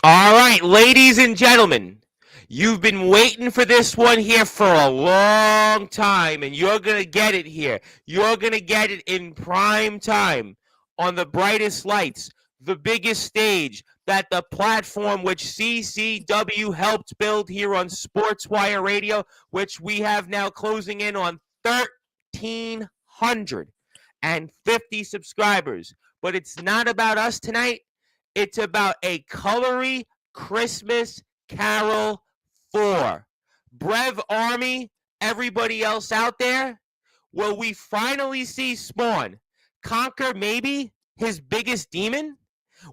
All right, ladies and gentlemen, you've been waiting for this one here for a long time, and you're going to get it here. You're going to get it in prime time on the brightest lights, the biggest stage, that the platform which CCW helped build here on Sportswire Radio, which we have now closing in on 1,350 subscribers. But it's not about us tonight. It's about a colory Christmas carol for Brev Army, everybody else out there. Will we finally see Spawn conquer maybe his biggest demon?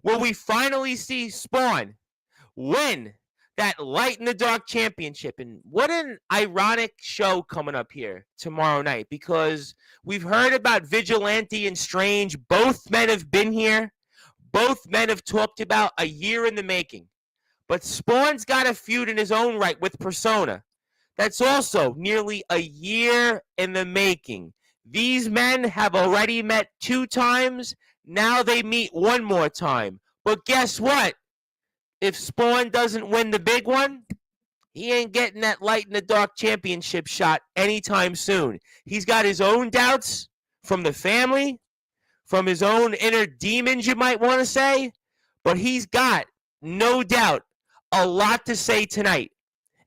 Will we finally see Spawn win that Light in the Dark championship? And what an ironic show coming up here tomorrow night, because we've heard about Vigilante and Strange. Both men have been here. Both men have talked about a year in the making. But Spawn's got a feud in his own right with Persona. That's also nearly a year in the making. These men have already met 2 times. Now they meet one more time. But guess what? If Spawn doesn't win the big one, he ain't getting that Light in the Dark championship shot anytime soon. He's got his own doubts from the family, from his own inner demons, you might want to say. But he's got, no doubt, a lot to say tonight.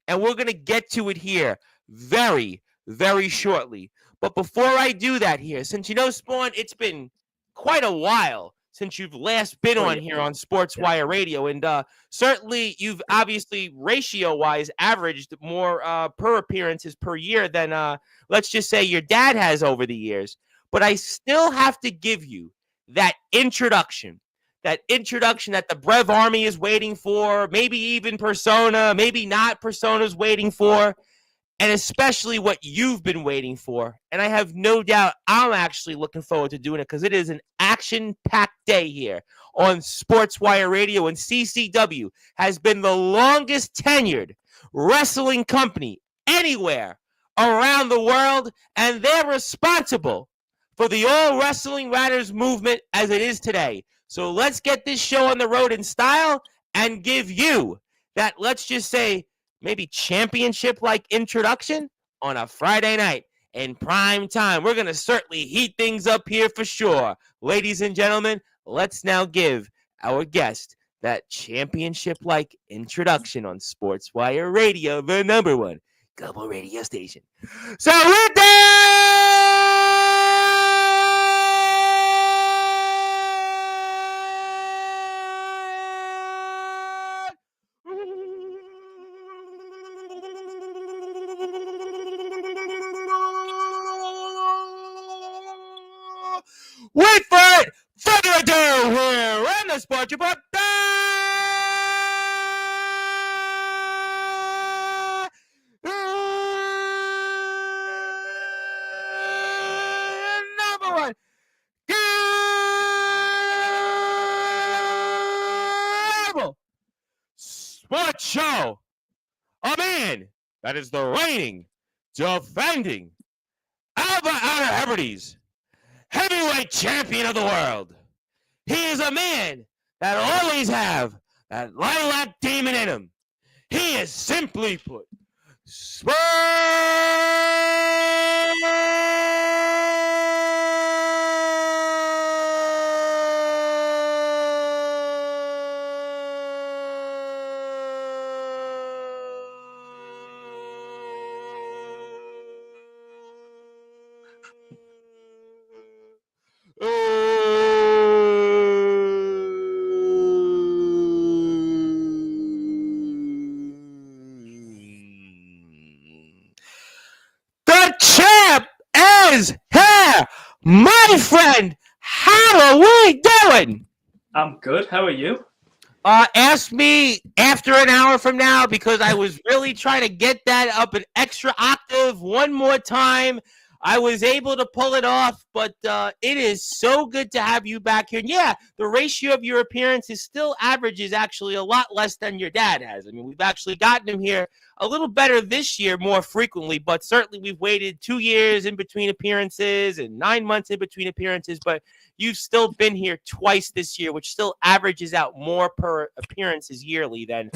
And we're going to get to it here very, very shortly. But before I do that here, since you know, Spawn, it's been quite a while since you've last been on here on Sportswire Radio. And certainly you've obviously ratio-wise averaged more per appearances per year than, let's just say, your dad has over the years. But I still have to give you that introduction that the Brev Army is waiting for, maybe even Persona, maybe not Persona's waiting for, and especially what you've been waiting for. And I have no doubt I'm actually looking forward to doing it, because it is an action-packed day here on Sportswire Radio, and CCW has been the longest tenured wrestling company anywhere around the world, and they're responsible for the All Wrestling Matters movement as it is today. So let's get this show on the road in style and give you that, let's just say, maybe championship-like introduction on a Friday night in prime time. We're going to certainly heat things up here for sure. Ladies and gentlemen, let's now give our guest that championship-like introduction on Sportswire Radio, the #1 global radio station. So with that, wait for it! Further ado, here in the Sports Report, #1 global sports show. A man that is the reigning, defending Albert Hebrides heavyweight champion of the world. He is a man that always have that lilac demon in him. He is, simply put, the champ is here, my friend. How are we doing? I'm good. How are you? Ask me after an hour from now, because I was really trying to get that up an extra octave one more time. I was able to pull it off, but it is so good to have you back here. And yeah, the ratio of your appearances still averages actually a lot less than your dad has. I mean, we've actually gotten him here a little better this year more frequently, but certainly we've waited 2 years in between appearances and 9 months in between appearances, but you've still been here twice this year, which still averages out more per appearances yearly than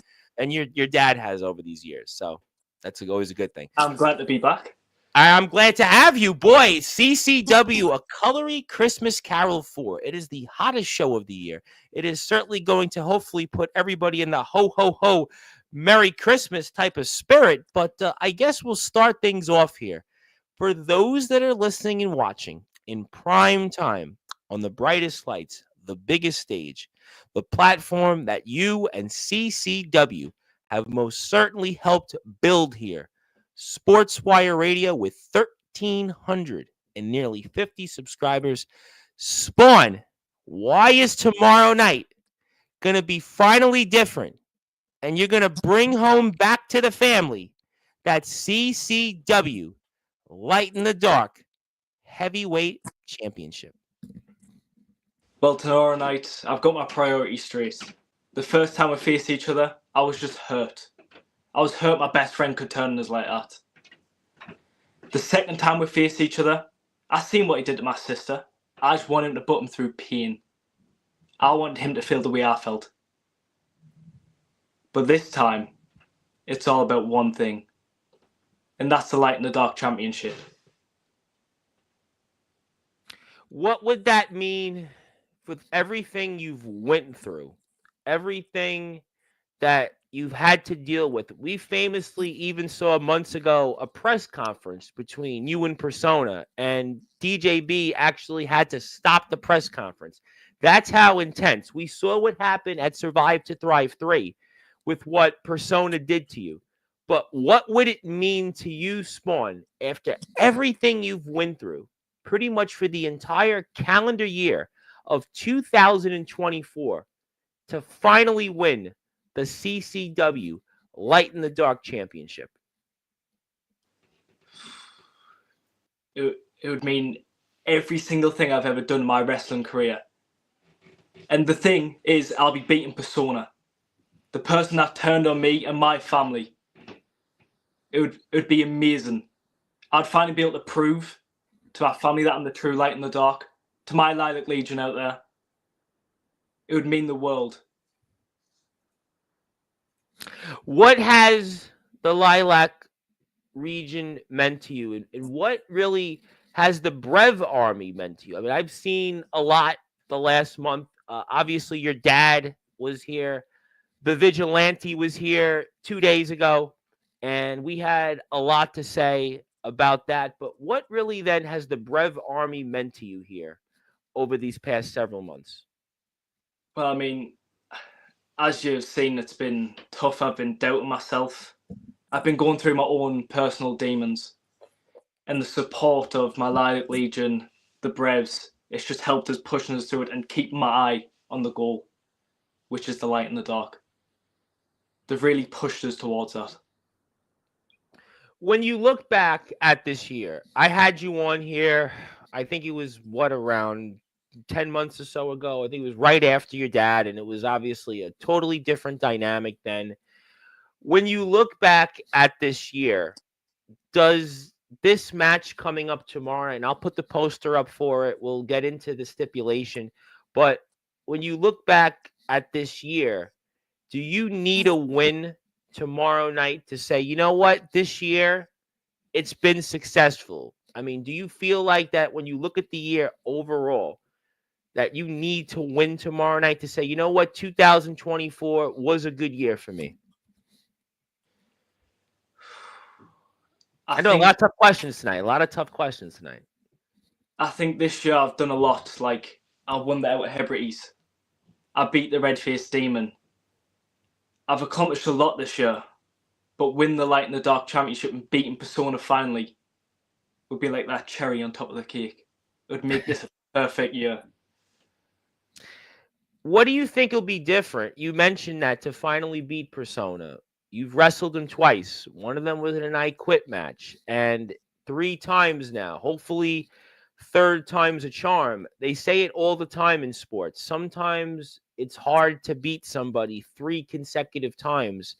your dad has over these years. So that's always a good thing. I'm glad to be back. I'm glad to have you, boy. CCW, A Colory Christmas Carol 4. It is the hottest show of the year. It is certainly going to hopefully put everybody in the ho, ho, ho, Merry Christmas type of spirit. But I guess we'll start things off here. For those that are listening and watching in prime time on the brightest lights, the biggest stage, the platform that you and CCW have most certainly helped build here, Sportzwire Radio with 1,300 and nearly 50 subscribers. Spawn, why is tomorrow night going to be finally different? And you're going to bring home back to the family that CCW Light in the Dark Heavyweight Championship. Well, tomorrow night, I've got my priorities straight. The first time we faced each other, I was just hurt. I was hurt my best friend could turn on us like that. The second time we faced each other, I seen what he did to my sister. I just wanted him to put him through pain. I wanted him to feel the way I felt. But this time, it's all about one thing. And that's the Light in the Dark Championship. What would that mean with everything you've went through? Everything that you've had to deal with. We famously even saw months ago a press conference between you and Persona, and DJB actually had to stop the press conference. That's how intense. We saw what happened at Survive to Thrive 3 with what Persona did to you. But what would it mean to you, Spawn, after everything you've went through, pretty much for the entire calendar year of 2024, to finally win the CCW Light in the Dark Championship? It would mean every single thing I've ever done in my wrestling career. And the thing is, I'll be beating Persona. The person that turned on me and my family. It would be amazing. I'd finally be able to prove to our family that I'm the true Light in the Dark. To my Lilac Legion out there. It would mean the world. What has the Lilac region meant to you? And what really has the Brev Army meant to you? I mean, I've seen a lot the last month. Obviously, your dad was here. The Vigilante was here 2 days ago. And we had a lot to say about that. But what really then has the Brev Army meant to you here over these past several months? Well, I mean, as you've seen, it's been tough. I've been doubting myself. I've been going through my own personal demons. And the support of my Lilac Legion, the Brevs, it's just helped us pushing us through it and keeping my eye on the goal, which is the Light in the Dark. They've really pushed us towards that. When you look back at this year, I had you on here, I think it was around 10 months or so ago. I think it was right after your dad, and it was obviously a totally different dynamic then. When you look back at this year, does this match coming up tomorrow, and I'll put the poster up for it, we'll get into the stipulation, but when you look back at this year, do you need a win tomorrow night to say, you know what, this year it's been successful? I mean, do you feel like that when you look at the year overall, that you need to win tomorrow night to say, you know what, 2024 was a good year for me? I know a lot of tough questions tonight. I think this year I've done a lot. Like, I won the Outer Hebrides. I beat the Red-Faced Demon. I've accomplished a lot this year. But winning the Light in the Dark Championship and beating Persona finally would be like that cherry on top of the cake. It would make this a perfect year. What do you think will be different? You mentioned that to finally beat Persona. You've wrestled him twice. One of them was in an I Quit match. And 3 times now. Hopefully, third time's a charm. They say it all the time in sports. Sometimes it's hard to beat somebody 3 consecutive times.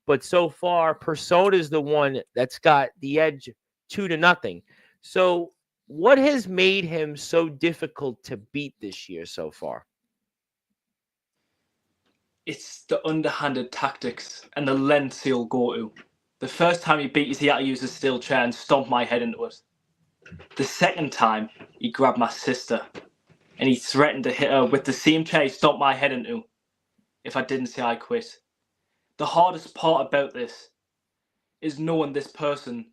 But so far, Persona is the one that's got the edge 2-0. So, what has made him so difficult to beat this year so far? It's the underhanded tactics and the lengths he'll go to. The first time he beat us, he had to use a steel chair and stomp my head into it. The second time, he grabbed my sister and he threatened to hit her with the same chair he stomped my head into if I didn't say I quit. The hardest part about this is knowing this person.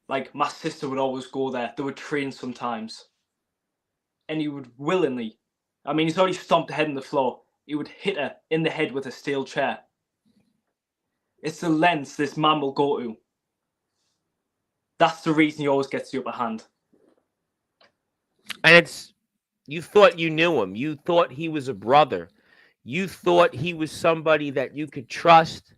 Like, my sister would always go there. They would train sometimes. And he would willingly, I mean, he's already stomped her head on the floor. He would hit her in the head with a steel chair. It's the lengths this man will go to. That's the reason he always gets the upper hand. And it's, you thought you knew him. You thought he was a brother. You thought he was somebody that you could trust,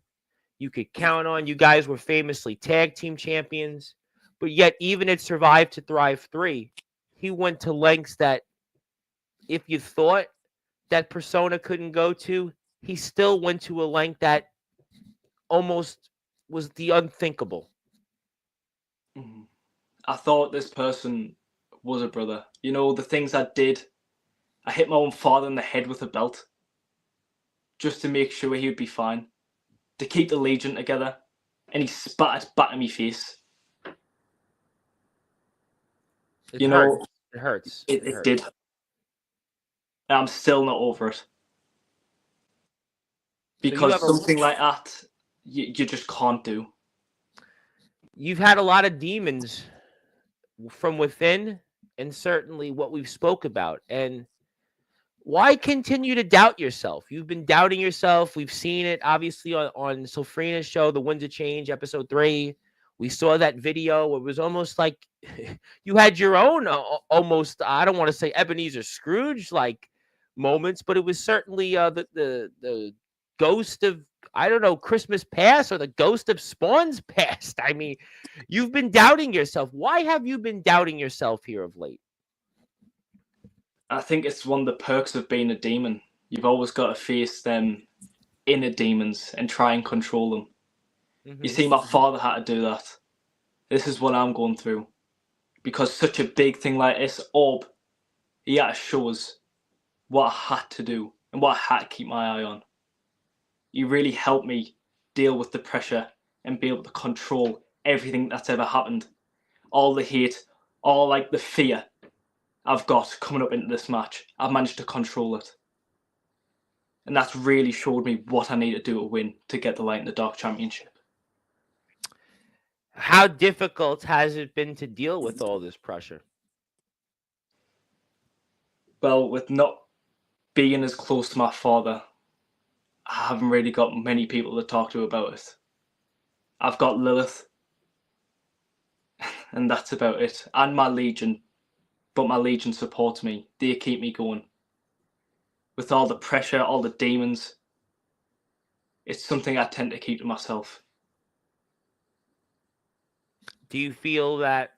you could count on. You guys were famously tag team champions. But yet, even at Survive to Thrive 3, he went to lengths that if you thought that Persona couldn't go to, he still went to a length that almost was the unthinkable. I thought this person was a brother. You know, the things I did. I hit my own father in the head with a belt just to make sure he would be fine, to keep the Legion together, and he spat it back in my face. It hurts. It hurts. It did. And I'm still not over it. Because something like that, you just can't do. You've had a lot of demons from within, and certainly what we've spoke about. And why continue to doubt yourself? You've been doubting yourself. We've seen it, obviously, on Sofrina's show, The Winds of Change, episode 3. We saw that video. It was almost like you had your own almost, I don't want to say Ebenezer Scrooge-like moments, but it was certainly the ghost of, I don't know, Christmas past or the ghost of Spawn's past. I mean, you've been doubting yourself. Why have you been doubting yourself here of late? I think it's one of the perks of being a demon. You've always got to face them inner demons and try and control them. You see, my father had to do that. This is what I'm going through. Because such a big thing like this, Orb, he had to show us what I had to do and what I had to keep my eye on. He really helped me deal with the pressure and be able to control everything that's ever happened. All the hate, all like the fear I've got coming up into this match. I've managed to control it. And that's really showed me what I need to do to win to get the Light in the Dark Championship. How difficult has it been to deal with all this pressure? Well, with not being as close to my father, I haven't really got many people to talk to about it. I've got Lilith, and that's about it. And my Legion, but my Legion supports me. They keep me going. With all the pressure, all the demons, it's something I tend to keep to myself. Do you feel that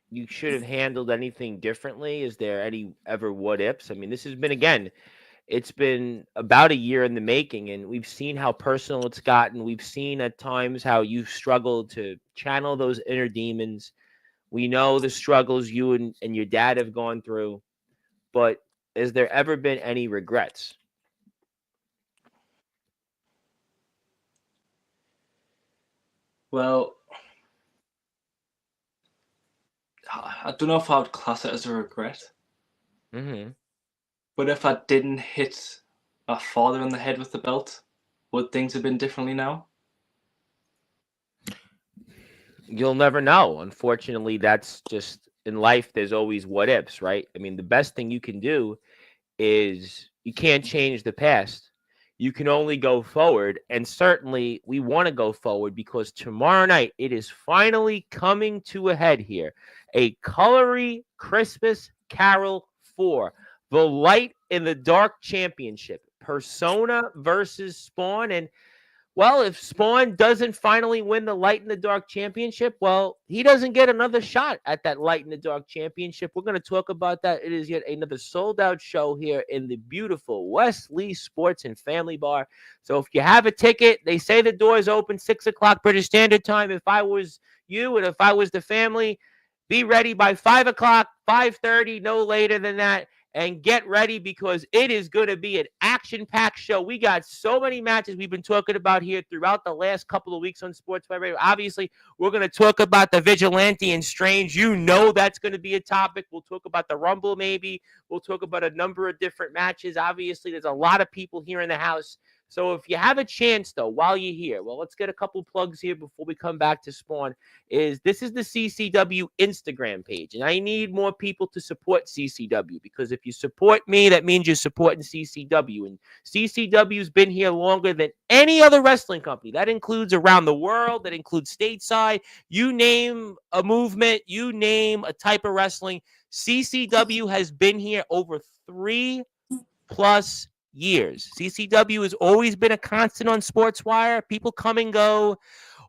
you should have handled anything differently? Is there any ever what ifs? I mean, this has been, again, it's been about a year in the making, and we've seen how personal it's gotten. We've seen at times how you've struggled to channel those inner demons. We know the struggles you and your dad have gone through, but has there ever been any regrets? Well, I don't know if I would class it as a regret. But if I didn't hit my father on the head with the belt, would things have been differently now? You'll never know. Unfortunately, that's just in life. There's always what ifs, right? I mean, the best thing you can do is you can't change the past. You can only go forward. And certainly we want to go forward because tomorrow night it is finally coming to a head here. A Colory Christmas Carol 4, the Light in the Dark Championship, Persona versus Spawn. And Well, if Spawn doesn't finally win the Light in the Dark championship, well, he doesn't get another shot at that Light in the Dark championship. We're going to talk about that. It is yet another sold out show here in the beautiful Wesley Sports and Family Bar. So if you have a ticket, they say the doors open 6 o'clock British Standard Time. If I was you and if I was the family, be ready by 5 o'clock, 5:30, no later than that. And get ready because it is going to be an action-packed show. We got so many matches we've been talking about here throughout the last couple of weeks on Sportswire Radio. Obviously, we're going to talk about the Vigilante and Strange. You know that's going to be a topic. We'll talk about the Rumble maybe. We'll talk about a number of different matches. Obviously, there's a lot of people here in the house. So if you have a chance, though, while you're here, well, let's get a couple plugs here before we come back to Spawn. This is the CCW Instagram page, and I need more people to support CCW because if you support me, that means you're supporting CCW, and CCW's been here longer than any other wrestling company. That includes around the world, that includes stateside. You name a movement, you name a type of wrestling, CCW has been here over 3+ years. CCW has always been a constant on Sportswire. People come and go.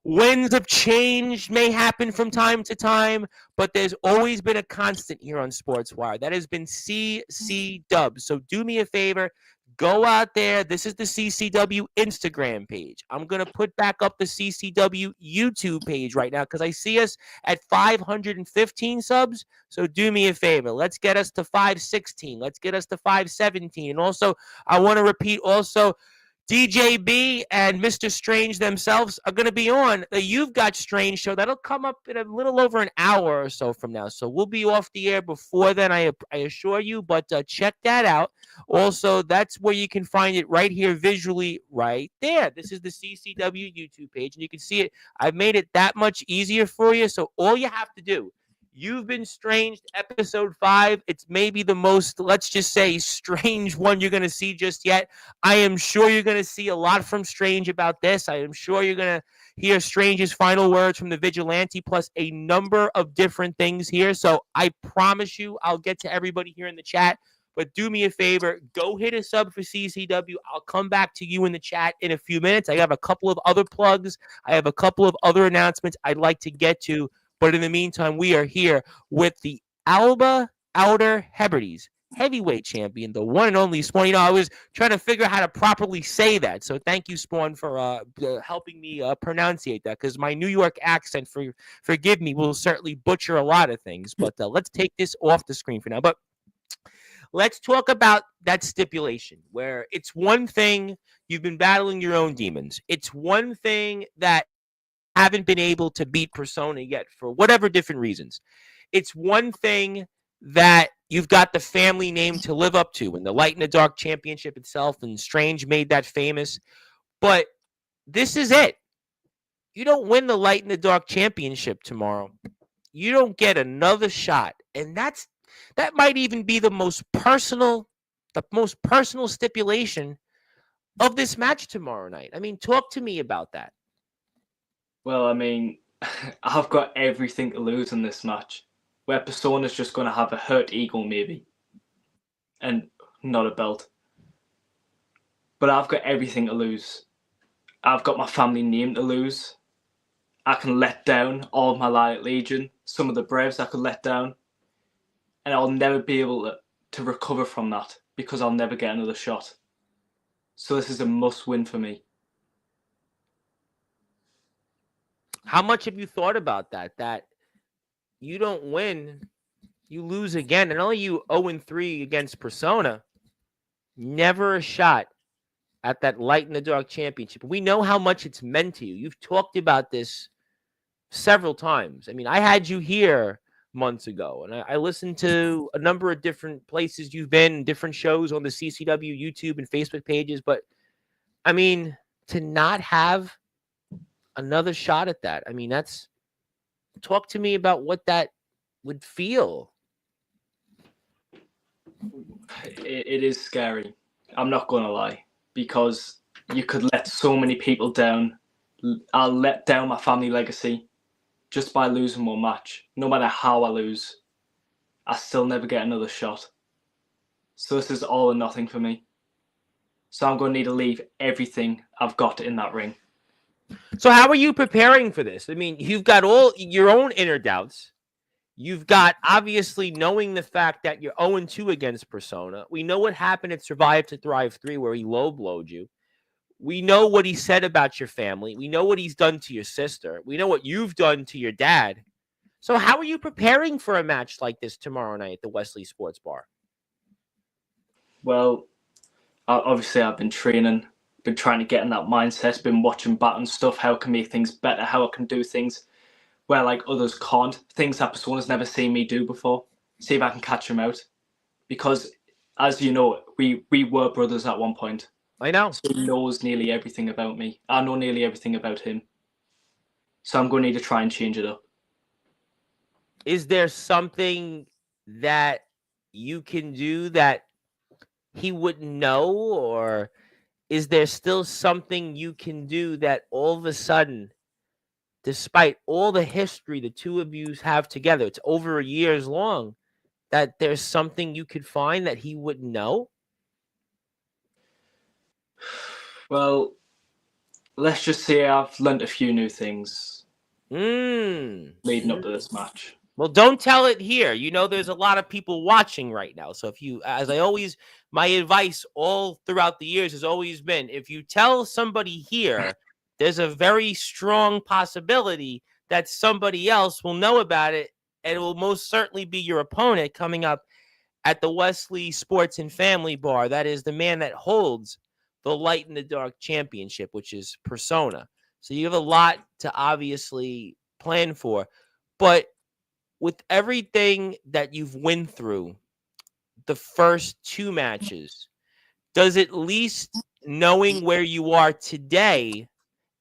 Winds of change may happen from time to time, but there's always been a constant here on Sportswire. That has been CCW. So do me a favor. Go out there. This is the CCW Instagram page. I'm going to put back up the CCW YouTube page right now because I see us at 515 subs. So do me a favor. Let's get us to 516. Let's get us to 517. And also, I want to repeat also, DJ B and Mr. Strange themselves are going to be on the You've Got Strange show. That'll come up in a little over an hour or so from now. So we'll be off the air before then, I assure you. But check that out. Also, that's where you can find it right here visually right there. This is the CCW YouTube page, and you can see it. I've made it that much easier for you. So all you have to do, You've Been Stranged, episode 5. It's maybe the most, let's just say, strange one you're going to see just yet. I am sure you're going to see a lot from Strange about this. I am sure you're going to hear Strange's final words from the Vigilante, plus a number of different things here. So I promise you, I'll get to everybody here in the chat. But do me a favor, go hit a sub for CCW. I'll come back to you in the chat in a few minutes. I have a couple of other plugs. I have a couple of other announcements I'd like to get to. But in the meantime, we are here with the Alba Outer Hebrides heavyweight champion, the one and only Spawn. You know, I was trying to figure out how to properly say that. So thank you, Spawn, for helping me pronunciate that, because my New York accent, forgive me, will certainly butcher a lot of things. But let's take this off the screen for now. But let's talk about that stipulation where it's one thing you've been battling your own demons. It's one thing that haven't been able to beat Persona yet for whatever different reasons. It's one thing that you've got the family name to live up to, and the Light in the Dark championship itself, and Strange made that famous. But this is it. You don't win the Light in the Dark championship tomorrow, you don't get another shot. And that might even be the most personal stipulation of this match tomorrow night. I mean, talk to me about that. Well, I mean, I've got everything to lose in this match, where Persona's just going to have a hurt ego maybe, and not a belt. But I've got everything to lose. I've got my family name to lose. I can let down all of my Riot Legion, some of the Braves I could let down, and I'll never be able to recover from that because I'll never get another shot. So this is a must-win for me. How much have you thought about that? That you don't win, you lose again, and only you 0-3 against Persona. Never a shot at that Light in the Dark championship. We know how much it's meant to you. You've talked about this several times. I mean, I had you here months ago, and I listened to a number of different places you've been, different shows on the CCW YouTube and Facebook pages. But I mean, to not have another shot at that, I mean, talk to me about what that would feel. It is scary. I'm not going to lie, because you could let so many people down. I'll let down my family legacy just by losing one match. No matter how I lose, I still never get another shot. So this is all or nothing for me. So I'm going to need to leave everything I've got in that ring. So how are you preparing for this? I mean, you've got all your own inner doubts. You've got obviously knowing the fact that you're 0-2 against Persona. We know what happened at Survive to Thrive 3 where he low blowed you. We know what he said about your family. We know what he's done to your sister. We know what you've done to your dad. So how are you preparing for a match like this tomorrow night at the Wesley Sports Bar? Well, obviously I've been training, been trying to get in that mindset, been watching Baton stuff, how I can make things better, how I can do things where like others can't, things that Persona's never seen me do before. See if I can catch him out. Because as you know, we were brothers at one point. I know. So he knows nearly everything about me. I know nearly everything about him. So I'm going to need to try and change it up. Is there something that you can do that he wouldn't know? Or is there still something you can do that all of a sudden, despite all the history the two of you have together, it's over a years long, that there's something you could find that he wouldn't know? Well, let's just say I've learnt a few new things leading up to this match. Well, don't tell it here. You know, there's a lot of people watching right now. So if you, as I always, my advice all throughout the years has always been, if you tell somebody here, there's a very strong possibility that somebody else will know about it, and it will most certainly be your opponent coming up at the Wesley Sports and Family Bar. That is the man that holds the Light in the Dark Championship, which is Persona. So you have a lot to obviously plan for. But with everything that you've went through, the first two matches, does at least knowing where you are today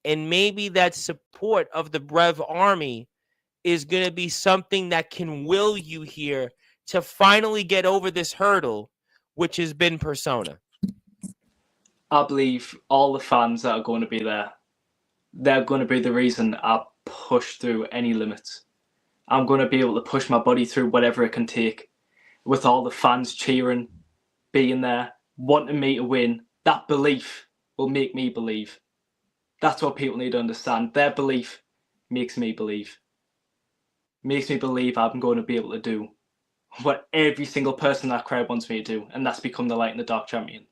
and maybe that support of the Brev Army is going to be something that can will you here to finally get over this hurdle, which has been Persona? I believe all the fans that are going to be there, they're going to be the reason I push through any limits. I'm going to be able to push my body through whatever it can take. With all the fans cheering, being there, wanting me to win, that belief will make me believe. That's what people need to understand. Their belief makes me believe. Makes me believe I'm going to be able to do what every single person in that crowd wants me to do, and that's become the Light in the Dark champion.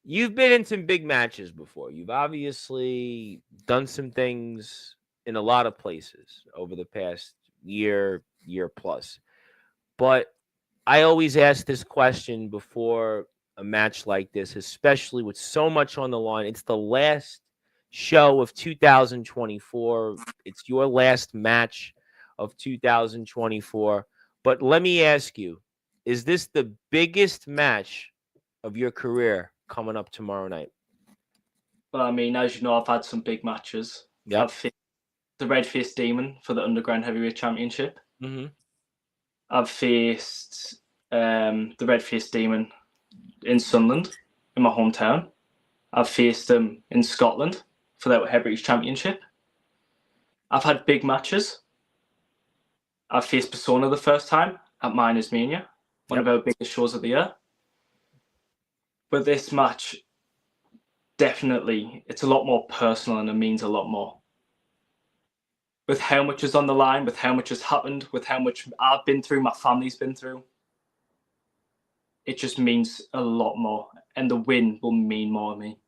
You've been in some big matches before. You've obviously done some things in a lot of places over the past year plus. But I always ask this question before a match like this, especially with so much on the line. It's the last show of 2024. It's your last match of 2024. But let me ask you, is this the biggest match of your career coming up tomorrow night? Well, I mean, as you know, I've had some big matches. Yep. I've faced the Red-Faced Demon for the Underground Heavyweight Championship. Mm-hmm. I've faced the Red-Faced Demon in Sunderland, in my hometown. I've faced him in Scotland for the Heavyweight Championship. I've had big matches. I've faced Persona the first time at Miners Mania, one of our biggest shows of the year. But this match, definitely, it's a lot more personal and it means a lot more. With how much is on the line, with how much has happened, with how much I've been through, my family's been through, it just means a lot more. And the win will mean more to me.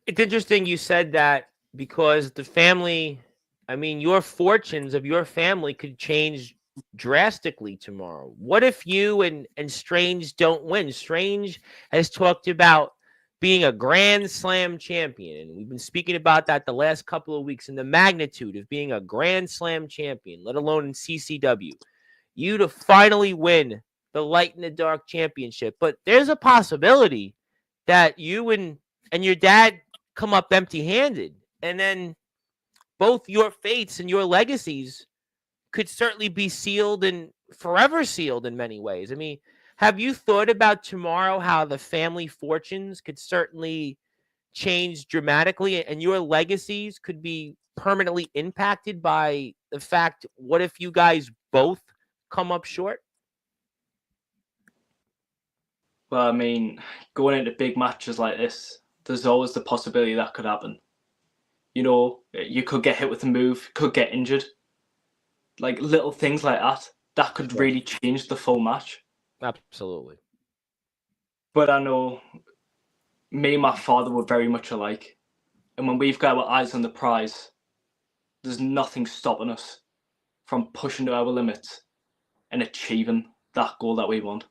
It's interesting you said that because the family, I mean, your fortunes of your family could change drastically tomorrow. What if you and Strange don't win? Strange has talked about being a Grand Slam champion, and we've been speaking about that the last couple of weeks and the magnitude of being a Grand Slam champion, let alone in CCW. You to finally win the Light in the Dark championship. But there's a possibility that you and your dad come up empty-handed, and then both your fates and your legacies could certainly be sealed and forever sealed in many ways. I mean, have you thought about tomorrow how the family fortunes could certainly change dramatically and your legacies could be permanently impacted by the fact, what if you guys both come up short? Well, I mean, going into big matches like this, there's always the possibility that could happen. You know, you could get hit with a move, could get injured. Like little things like that could really change the full match. Absolutely. But I know me and my father were very much alike. And when we've got our eyes on the prize, there's nothing stopping us from pushing to our limits and achieving that goal that we want.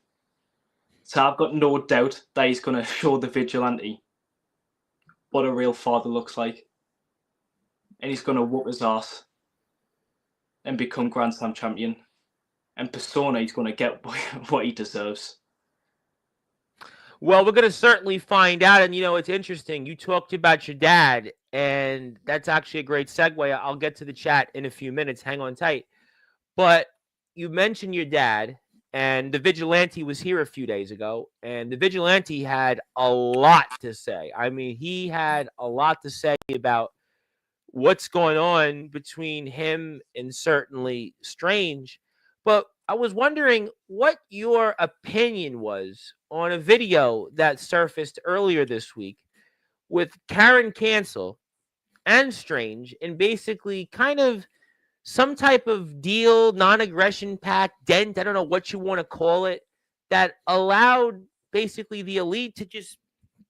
So I've got no doubt that he's going to show the vigilante what a real father looks like. And he's going to whoop his ass and become Grand Slam champion. And Persona, he's going to get what he deserves. Well, we're going to certainly find out. And, it's interesting. You talked about your dad, and that's actually a great segue. I'll get to the chat in a few minutes. Hang on tight. But you mentioned your dad, and the Vigilante was here a few days ago, and the Vigilante had a lot to say. I mean, he had a lot to say about what's going on between him and certainly Strange. But I was wondering what your opinion was on a video that surfaced earlier this week with Karen Cancel and Strange, and basically kind of some type of deal, non-aggression pact, dent, I don't know what you want to call it, that allowed basically the Elite to just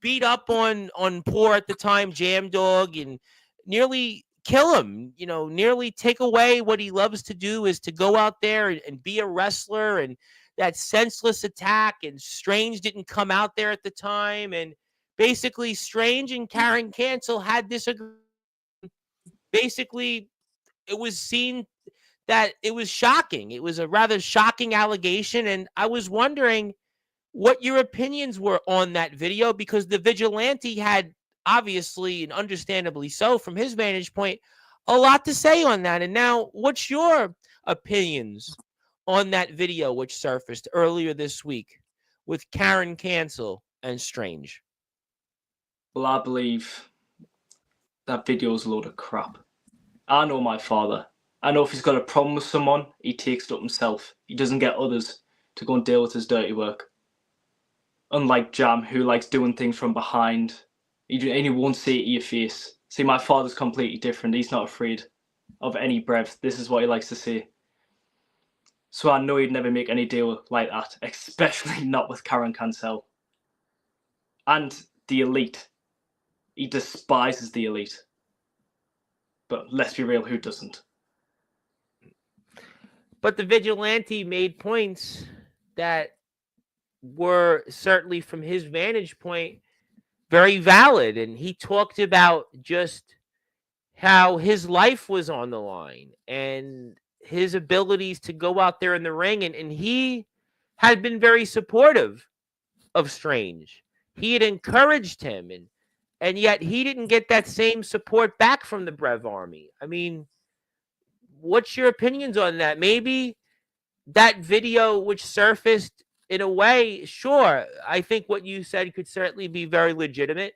beat up on poor at the time Jam Dog and nearly kill him, nearly take away what he loves to do, is to go out there and be a wrestler, and that senseless attack. And Strange didn't come out there at the time, and basically Strange and Karen Cancel had this agreement. Basically, it was seen that it was shocking. It was a rather shocking allegation, and I was wondering what your opinions were on that video, because the Vigilante had, obviously and understandably so from his vantage point, a lot to say on that. And now, what's your opinions on that video which surfaced earlier this week with Karen Cancel and Strange? Well, I believe that video is a load of crap. I know my father. I know if he's got a problem with someone, he takes it up himself. He doesn't get others to go and deal with his dirty work. Unlike Jam, who likes doing things from behind, and he won't say it to your face. See, my father's completely different. He's not afraid of any breath. This is what he likes to say. So I know he'd never make any deal like that, especially not with Karen Cancel. And the Elite. He despises the Elite. But let's be real, who doesn't? But the Vigilante made points that were certainly, from his vantage point, very valid. And he talked about just how his life was on the line and his abilities to go out there in the ring. And he had been very supportive of Strange. He had encouraged him, and yet he didn't get that same support back from the Brev Army. I mean, what's your opinions on that? Maybe that video which surfaced, in a way, sure, I think what you said could certainly be very legitimate,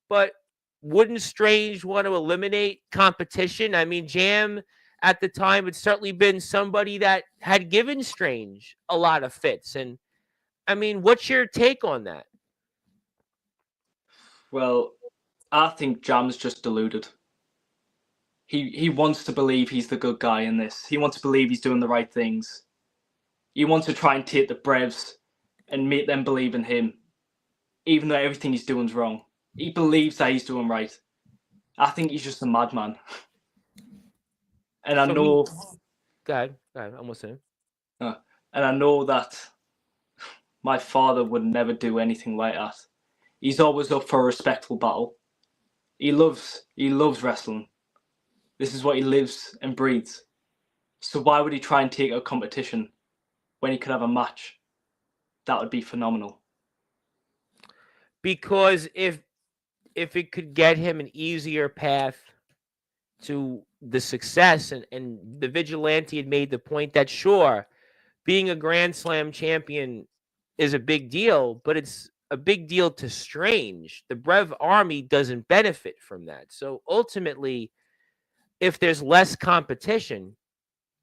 but wouldn't Strange want to eliminate competition? I mean, Jam at the time had certainly been somebody that had given Strange a lot of fits. And I mean, what's your take on that? Well, I think Jam's just deluded. He wants to believe he's the good guy in this. He wants to believe he's doing the right things. He wants to try and take the Brevs and make them believe in him, even though everything he's doing is wrong. He believes that he's doing right. I think he's just a madman. And I know... Go ahead, I'm listening. And I know that my father would never do anything like that. He's always up for a respectful battle. He loves wrestling. This is what he lives and breathes. So why would he try and take a competition when he could have a match? That would be phenomenal. Because if it could get him an easier path to the success, and the Vigilante had made the point that, sure, being a Grand Slam champion is a big deal, but it's a big deal to Strange. The Brev Army doesn't benefit from that. So ultimately, if there's less competition,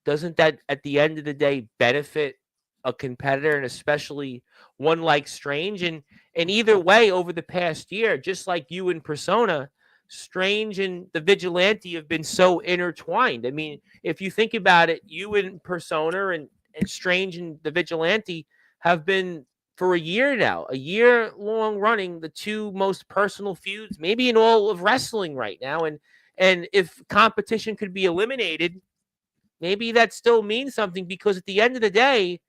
doesn't that at the end of the day benefit a competitor, and especially one like Strange. And either way, over the past year, just like you and Persona, Strange and the Vigilante have been so intertwined. I mean, if you think about it, you and Persona and Strange and the Vigilante have been for a year now, a year long running, the two most personal feuds maybe in all of wrestling right now. And if competition could be eliminated, maybe that still means something, because at the end of the day,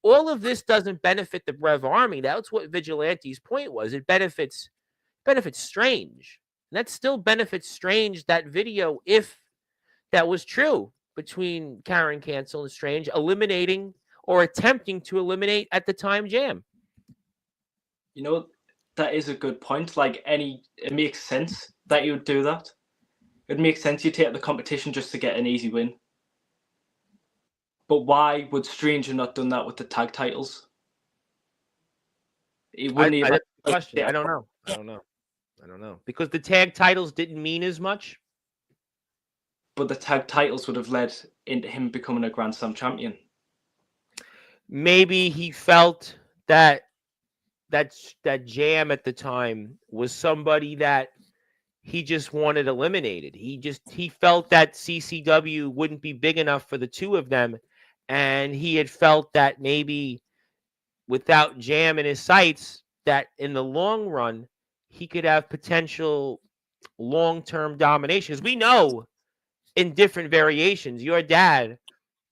all of this doesn't benefit the Brev Army. That's what Vigilante's point was. It benefits Strange. And that still benefits Strange, that video, if that was true, between Karen Cancel and Strange, eliminating or attempting to eliminate at the time Jam. You know, that is a good point. Like, it makes sense that you would do that. It makes sense you take the competition just to get an easy win. But why would Strange have not done that with the tag titles? He wouldn't even. That's the question. I don't know. Because the tag titles didn't mean as much. But the tag titles would have led into him becoming a Grand Slam champion. Maybe he felt that Jam at the time was somebody that he just wanted eliminated. He felt that CCW wouldn't be big enough for the two of them, and he had felt that maybe without Jam in his sights, that in the long run he could have potential long-term domination. As we know, in different variations, your dad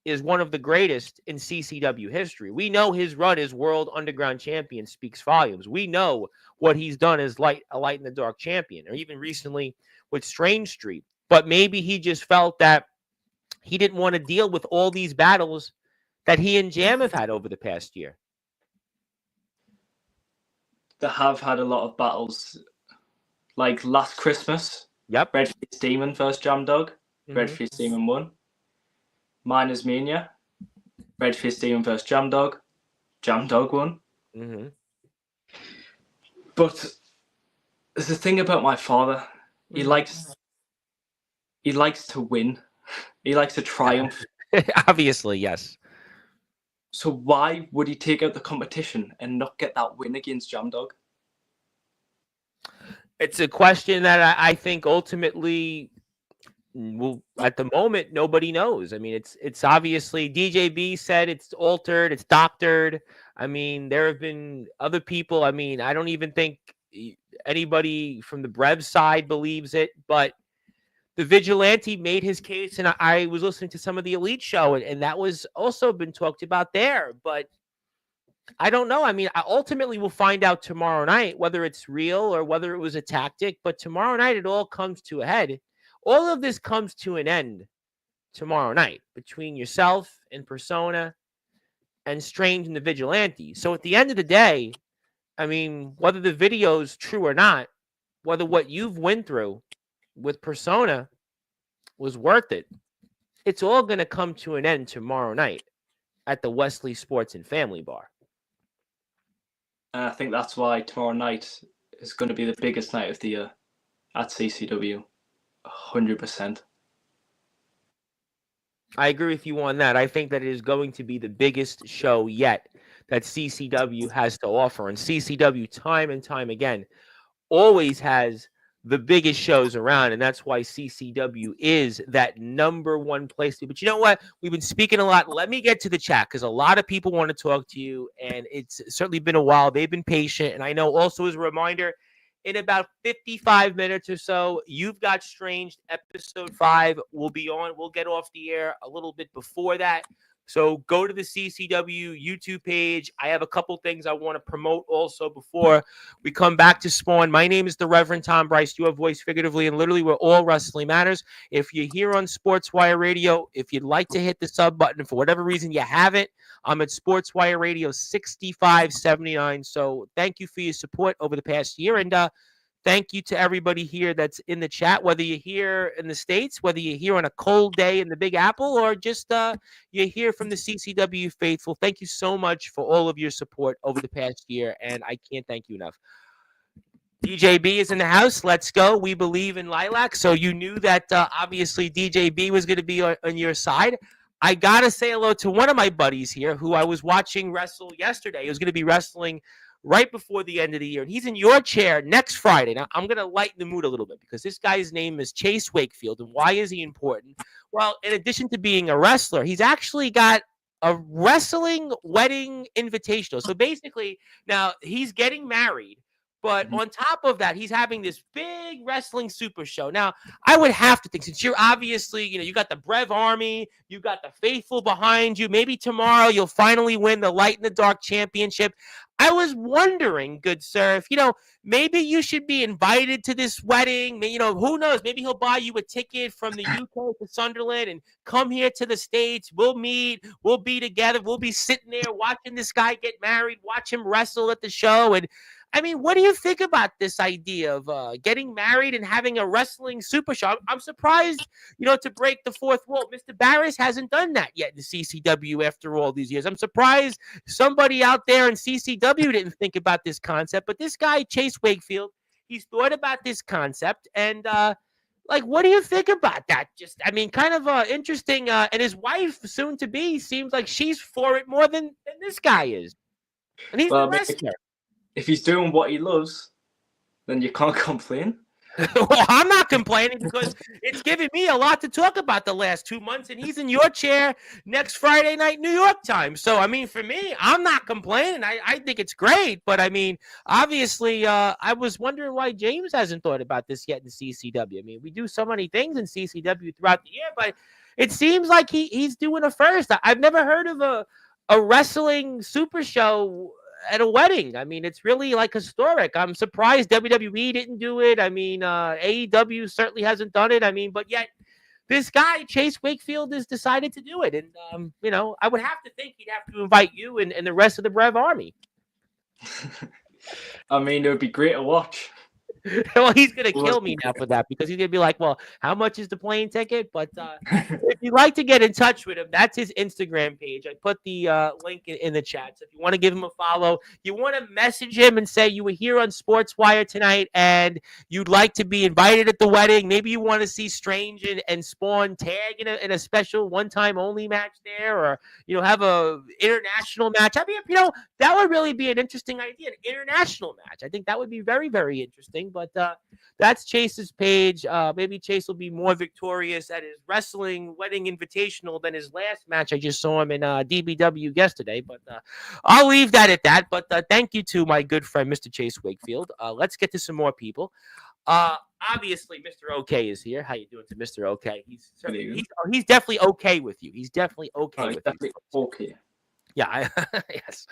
is one of the greatest in CCW history. We know his run as World Underground Champion speaks volumes. We know what he's done as a Light in the Dark champion, or even recently with Strange Street. But maybe he just felt that he didn't want to deal with all these battles that he and Jam have had over the past year. They have had a lot of battles. Like last Christmas, Yep. Redface Demon versus Jam Dog. Redface Demon won. Miners Mania, Redface Demon versus Jam Dog. Jam Dog won. Mm-hmm. But there's the thing about my father. He likes to win. He likes to triumph. Obviously, yes. So why would he take out the competition and not get that win against Jam Dog? It's a question that I think ultimately, well, at the moment, nobody knows. I mean, it's obviously DJB said it's altered, it's doctored. I mean, there have been other people. I mean, I don't even think anybody from the Brev side believes it, but the Vigilante made his case, and I was listening to some of the Elite show, and that was also been talked about there. But I don't know. I mean, ultimately we'll find out tomorrow night whether it's real or whether it was a tactic. But tomorrow night it all comes to a head. All of this comes to an end tomorrow night between yourself and Persona and Strange and the Vigilante. So at the end of the day, I mean, whether the video's true or not, whether what you've went through with Persona was worth it, it's all going to come to an end tomorrow night at the Wesley Sports and Family Bar. And I think that's why tomorrow night is going to be the biggest night of the year at CCW. 100%. I agree with you on that. I think that it is going to be the biggest show yet that CCW has to offer. And CCW, time and time again, always has the biggest shows around. And that's why CCW is that number one place. But you know what? We've been speaking a lot. Let me get to the chat, because a lot of people want to talk to you. And it's certainly been a while. They've been patient. And I know also, as a reminder, in about 55 minutes or so, You've Got Strange episode 5 will be on. We'll get off the air a little bit before that. So go to the CCW YouTube page. I have a couple things I want to promote also before we come back to Spawn. My name is the Reverend Tom Bryce. You have voice figuratively and literally where all wrestling matters. If you're here on Sportswire Radio, if you'd like to hit the sub button, for whatever reason you haven't, I'm at Sportswire Radio 6579. So thank you for your support over the past year. And thank you to everybody here that's in the chat, whether you're here in the States, whether you're here on a cold day in the Big Apple, or just you're here from the CCW faithful. Thank you so much for all of your support over the past year, and I can't thank you enough. DJB is in the house. Let's go. We believe in Lilac. So you knew that obviously DJB was going to be on your side. I got to say hello to one of my buddies here who I was watching wrestle yesterday. He was going to be wrestling right before the end of the year. And he's in your chair next Friday. Now, I'm going to lighten the mood a little bit because this guy's name is Chase Wakefield. And why is he important? Well, in addition to being a wrestler, he's actually got a wrestling wedding invitational. So basically, now he's getting married. But on top of that, he's having this big wrestling super show. Now, I would have to think, since you're obviously, you got the Brev Army, you got the faithful behind you. Maybe tomorrow you'll finally win the Light in the Dark Championship. I was wondering, good sir, if, maybe you should be invited to this wedding. Who knows? Maybe he'll buy you a ticket from the UK to Sunderland and come here to the States. We'll meet. We'll be together. We'll be sitting there watching this guy get married, watch him wrestle at the show. And I mean, what do you think about this idea of getting married and having a wrestling super show? I'm surprised, to break the fourth wall. Mr. Barris hasn't done that yet in CCW after all these years. I'm surprised somebody out there in CCW didn't think about this concept. But this guy, Chase Wakefield, he's thought about this concept. And, what do you think about that? Just, kind of interesting. And his wife, soon to be, seems like she's for it more than this guy is. And he's the wrestler. If he's doing what he loves, then you can't complain. Well, I'm not complaining because it's given me a lot to talk about the last 2 months, and he's in your chair next Friday night, New York time. So, for me, I'm not complaining. I think it's great. But, obviously, I was wondering why James hasn't thought about this yet in CCW. We do so many things in CCW throughout the year, but it seems like he's doing a first. I've never heard of a wrestling super show at a wedding. It's really historic. I'm surprised WWE didn't do it. AEW certainly hasn't done it. But yet this guy, Chase Wakefield, has decided to do it. And, I would have to think he'd have to invite you and the rest of the Brev Army. It would be great to watch. Well, he's going to kill me now for that because he's going to be like, well, how much is the plane ticket? But if you'd like to get in touch with him, that's his Instagram page. I put the link in the chat. So if you want to give him a follow, you want to message him and say you were here on Sportswire tonight and you'd like to be invited at the wedding. Maybe you want to see Strange and Spawn tag in a special one-time only match there, or, have a international match. That would really be an interesting idea, an international match. I think that would be very, very interesting. But that's Chase's page. Maybe Chase will be more victorious at his wrestling wedding invitational than his last match. I just saw him in DBW yesterday. But I'll leave that at that. But thank you to my good friend, Mr. Chase Wakefield. Let's get to some more people. Obviously, Mr. OK is here. How you doing to Mr. OK? He's definitely okay with you. He's definitely okay with you. Okay. Yeah, yes.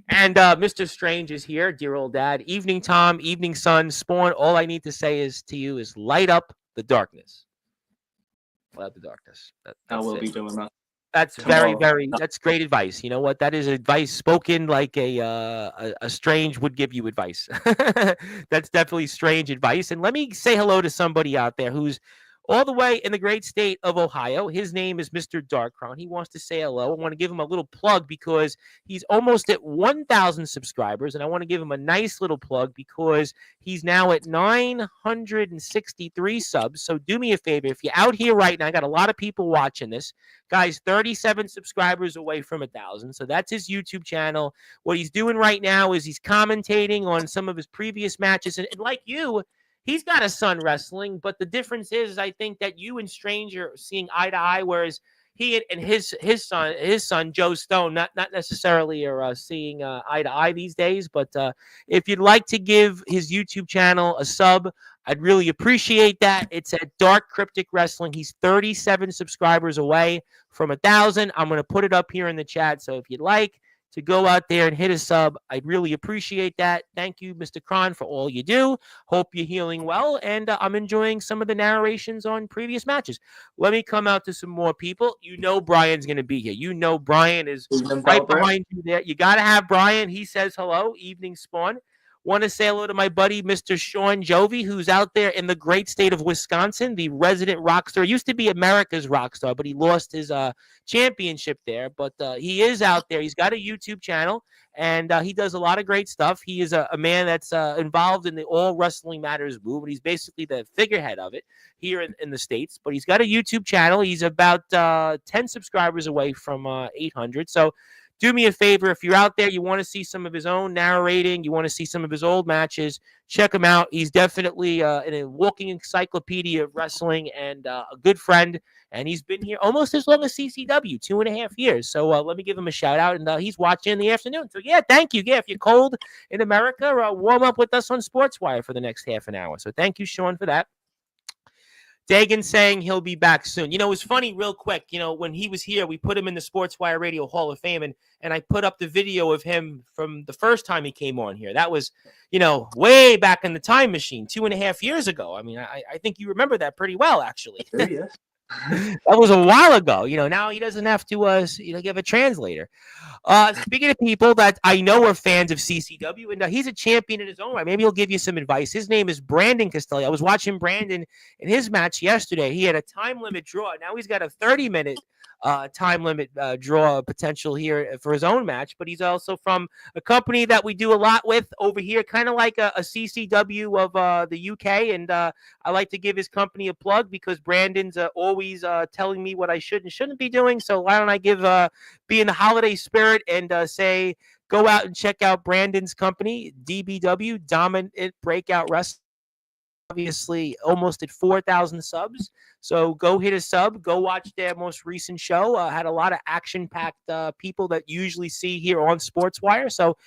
And Mr. Strange is here, dear old dad. Evening, Tom. Evening, Sun. Spawn. All I need to say is to you is light up the darkness. Light up the darkness. I will be doing that. That's tomorrow. That's great advice. You know what? That is advice spoken like a Strange would give you advice. That's definitely Strange advice. And let me say hello to somebody out there who's all the way in the great state of Ohio. His name is Mr. Darkron. He wants to say hello. I want to give him a little plug because he's almost at 1,000 subscribers, and I want to give him a nice little plug because he's now at 963 subs. So do me a favor. If you're out here right now, I got a lot of people watching this. Guys, 37 subscribers away from 1,000. So that's his YouTube channel. What he's doing right now is he's commentating on some of his previous matches. And like you, he's got a son wrestling, but the difference is I think that you and Strange are seeing eye to eye, whereas he and his son Joe Stone not necessarily are seeing eye to eye these days. But if you'd like to give his YouTube channel a sub, I'd really appreciate that. It's at Dark Cryptic Wrestling. He's 37 subscribers away from 1,000. I'm going to put it up here in the chat. So if you'd like to go out there and hit a sub, I'd really appreciate that. Thank you, Mr. Kron, for all you do. Hope you're healing well, and I'm enjoying some of the narrations on previous matches. Let me come out to some more people. Brian's going to be here. Brian is right behind you there. You got to have Brian. He says hello. Evening, Spawn. Want to say hello to my buddy, Mr. Sean Jovi, who's out there in the great state of Wisconsin, the resident rock star. Used to be America's rock star, but he lost his championship there. But he is out there. He's got a YouTube channel, and he does a lot of great stuff. He is a man that's involved in the All Wrestling Matters movement. He's basically the figurehead of it here in the States. But he's got a YouTube channel. He's about 10 subscribers away from 800. So do me a favor, if you're out there, you want to see some of his own narrating, you want to see some of his old matches, check him out. He's definitely a walking encyclopedia of wrestling and a good friend. And he's been here almost as long as CCW, 2.5 years. So let me give him a shout out. And he's watching in the afternoon. So, yeah, thank you. Yeah, if you're cold in America, warm up with us on Sportswire for the next half an hour. So thank you, Sean, for that. Dagan saying he'll be back soon. You know, it was funny real quick. You know, when he was here, we put him in the Sportswire Radio Hall of Fame, and I put up the video of him from the first time he came on here. That was, you know, way back in the time machine, 2.5 years ago. I mean, I think you remember that pretty well, actually. Oh, yeah. That was a while ago. You know, now he doesn't have to give a translator. Speaking of people that I know are fans of CCW, and he's a champion in his own right. Maybe he'll give you some advice. His name is Brandon Castelli. I was watching Brandon in his match yesterday. He had a time limit draw. Now he's got a 30-minute time limit draw potential here for his own match, but he's also from a company that we do a lot with over here, kind of like a CCW of the UK, and I like to give his company a plug because Brandon's always telling me what I should and shouldn't be doing, so why don't I be in the holiday spirit and say go out and check out Brandon's company, DBW, Dominant Breakout Wrestling. Obviously almost at 4,000 subs. So go hit a sub, go watch their most recent show. Had a lot of action-packed people that usually see here on Sportswire. So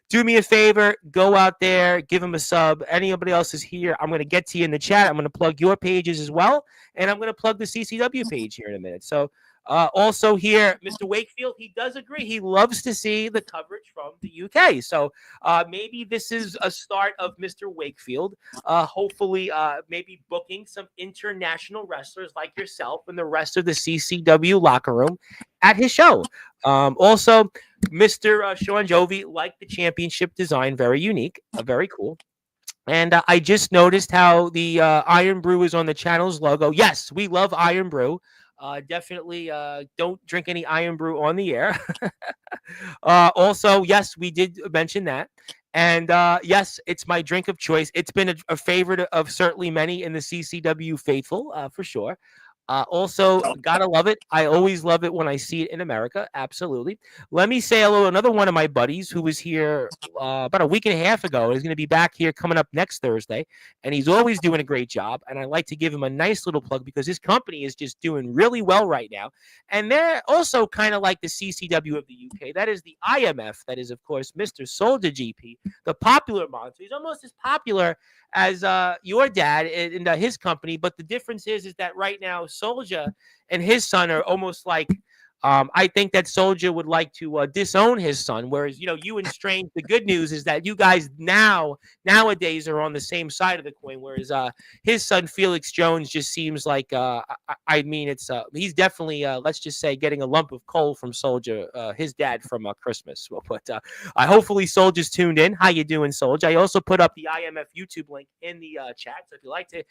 do me a favor, go out there, give them a sub. Anybody else is here, I'm going to get to you in the chat. I'm going to plug your pages as well. And I'm going to plug the CCW page here in a minute. So also here, Mr. Wakefield, he does agree. He loves to see the coverage from the UK. So maybe this is a start of Mr. Wakefield, hopefully maybe booking some international wrestlers like yourself and the rest of the CCW locker room at his show. Also, Mr. Sean Jovi liked the championship design. Very unique, very cool. And I just noticed how the Iron Brew is on the channel's logo. Yes, we love Iron Brew. Definitely don't drink any Iron Brew on the air. Also, yes, we did mention that. And yes, it's my drink of choice. It's been a favorite of certainly many in the CCW faithful, for sure. Also, gotta love it. I always love it when I see it in America. Absolutely. Let me say hello to another one of my buddies who was here about a week and a half ago. He's going to be back here coming up next Thursday, and he's always doing a great job. And I like to give him a nice little plug because his company is just doing really well right now. And they're also kind of like the CCW of the UK. That is the IMF. That is, of course, Mr. Soldier GP, the popular monster. He's almost as popular as your dad and his company, but the difference is that right now Soldier and his son are almost like I think that Soldier would like to disown his son, whereas you and Strange, the good news is that you guys nowadays are on the same side of the coin, whereas his son Felix Jones just seems like it's he's definitely let's just say getting a lump of coal from Soldier, his dad from Christmas. Well, but I hopefully Soldier's tuned in. How you doing, Soldier? I also put up the IMF YouTube link in the chat, so if you like to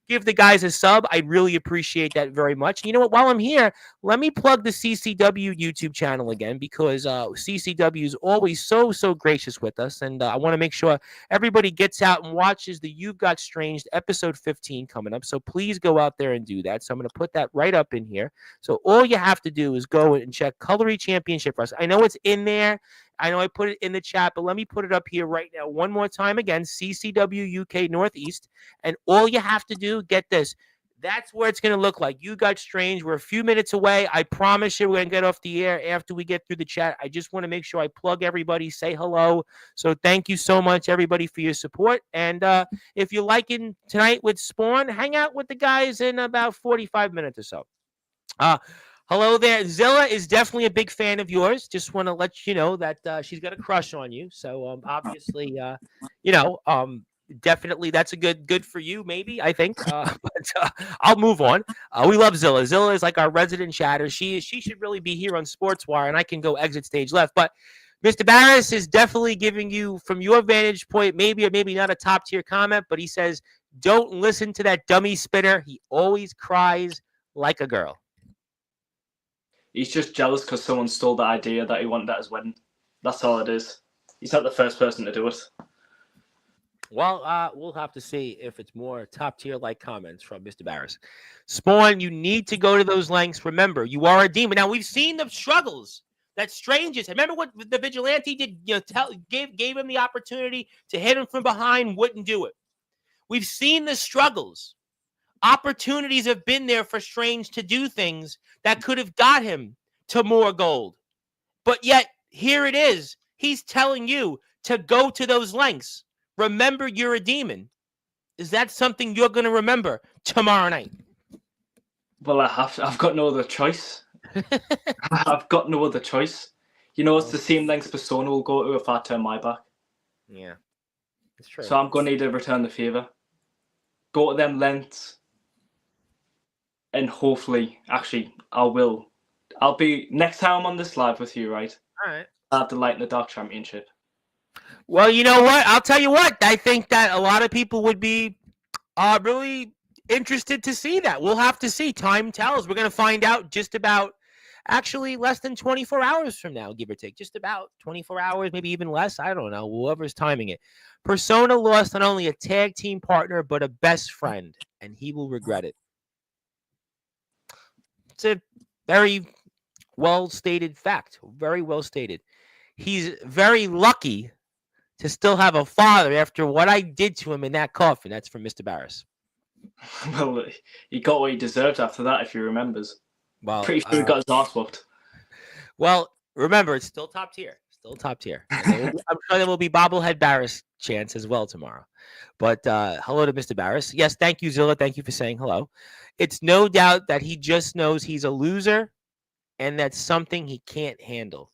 give the guys a sub, I'd really appreciate that very much. You know what? While I'm here, let me plug the CCW YouTube channel again because CCW is always so gracious with us, and I want to make sure everybody gets out and watches the You've Got Strange episode 15 coming up. So please go out there and do that. So I'm going to put that right up in here. So all you have to do is go and check Colory Championship Wrestling. I know it's in there. I know I put it in the chat, but let me put it up here right now. One more time again, CCW UK Northeast. And all you have to do, get this, that's where it's going to look like. You Got Strange. We're a few minutes away. I promise you we're going to get off the air after we get through the chat. I just want to make sure I plug everybody, say hello. So thank you so much, everybody, for your support. And if you're liking tonight with Spawn, hang out with the guys in about 45 minutes or so. Hello there. Zilla is definitely a big fan of yours. Just want to let you know that she's got a crush on you. So obviously, definitely that's a good for you, maybe, I think. But I'll move on. We love Zilla. Zilla is like our resident chatter. She should really be here on Sportswire, and I can go exit stage left. But Mr. Barris is definitely giving you, from your vantage point, maybe or maybe not a top tier comment, but he says, don't listen to that dummy spinner. He always cries like a girl. He's just jealous because someone stole the idea that he wanted at his wedding. That's all it is. He's not the first person to do it. Well, we'll have to see if it's more top tier like comments from Mr. Barris. Spawn, you need to go to those lengths. Remember, you are a demon. Now, we've seen the struggles that strangers. Remember what the vigilante did? Gave him the opportunity to hit him from behind, wouldn't do it. We've seen the struggles. Opportunities have been there for Strange to do things that could have got him to more gold. But yet, here it is. He's telling you to go to those lengths. Remember, you're a demon. Is that something you're going to remember tomorrow night? Well, I've got no other choice. I've got no other choice. You know, it's the same lengths Persona will go to if I turn my back. Yeah, it's true. So I'm going to need to return the favour. Go to them lengths. And hopefully, actually, I will. I'll be, next time I'm on this live with you, right? All right. I'll have the Light in the Dark Championship. Well, you know what? I'll tell you what. I think that a lot of people would be really interested to see that. We'll have to see. Time tells. We're going to find out just about, actually, less than 24 hours from now, give or take. Just about 24 hours, maybe even less. I don't know. Whoever's timing it. Persona lost not only a tag team partner, but a best friend, and he will regret it. It's a very well-stated fact. Very well stated. He's very lucky to still have a father after what I did to him in that coffin. That's from Mr. Barris. Well, he got what he deserved after that, if he remembers. Well, pretty sure he got his ass whooped. Well, remember, it's still top tier. Still top tier. I'm sure there will be bobblehead Barris chance as well tomorrow. But hello to Mr. Barris. Yes, thank you, Zilla. Thank you for saying hello. It's no doubt that he just knows he's a loser, and that's something he can't handle.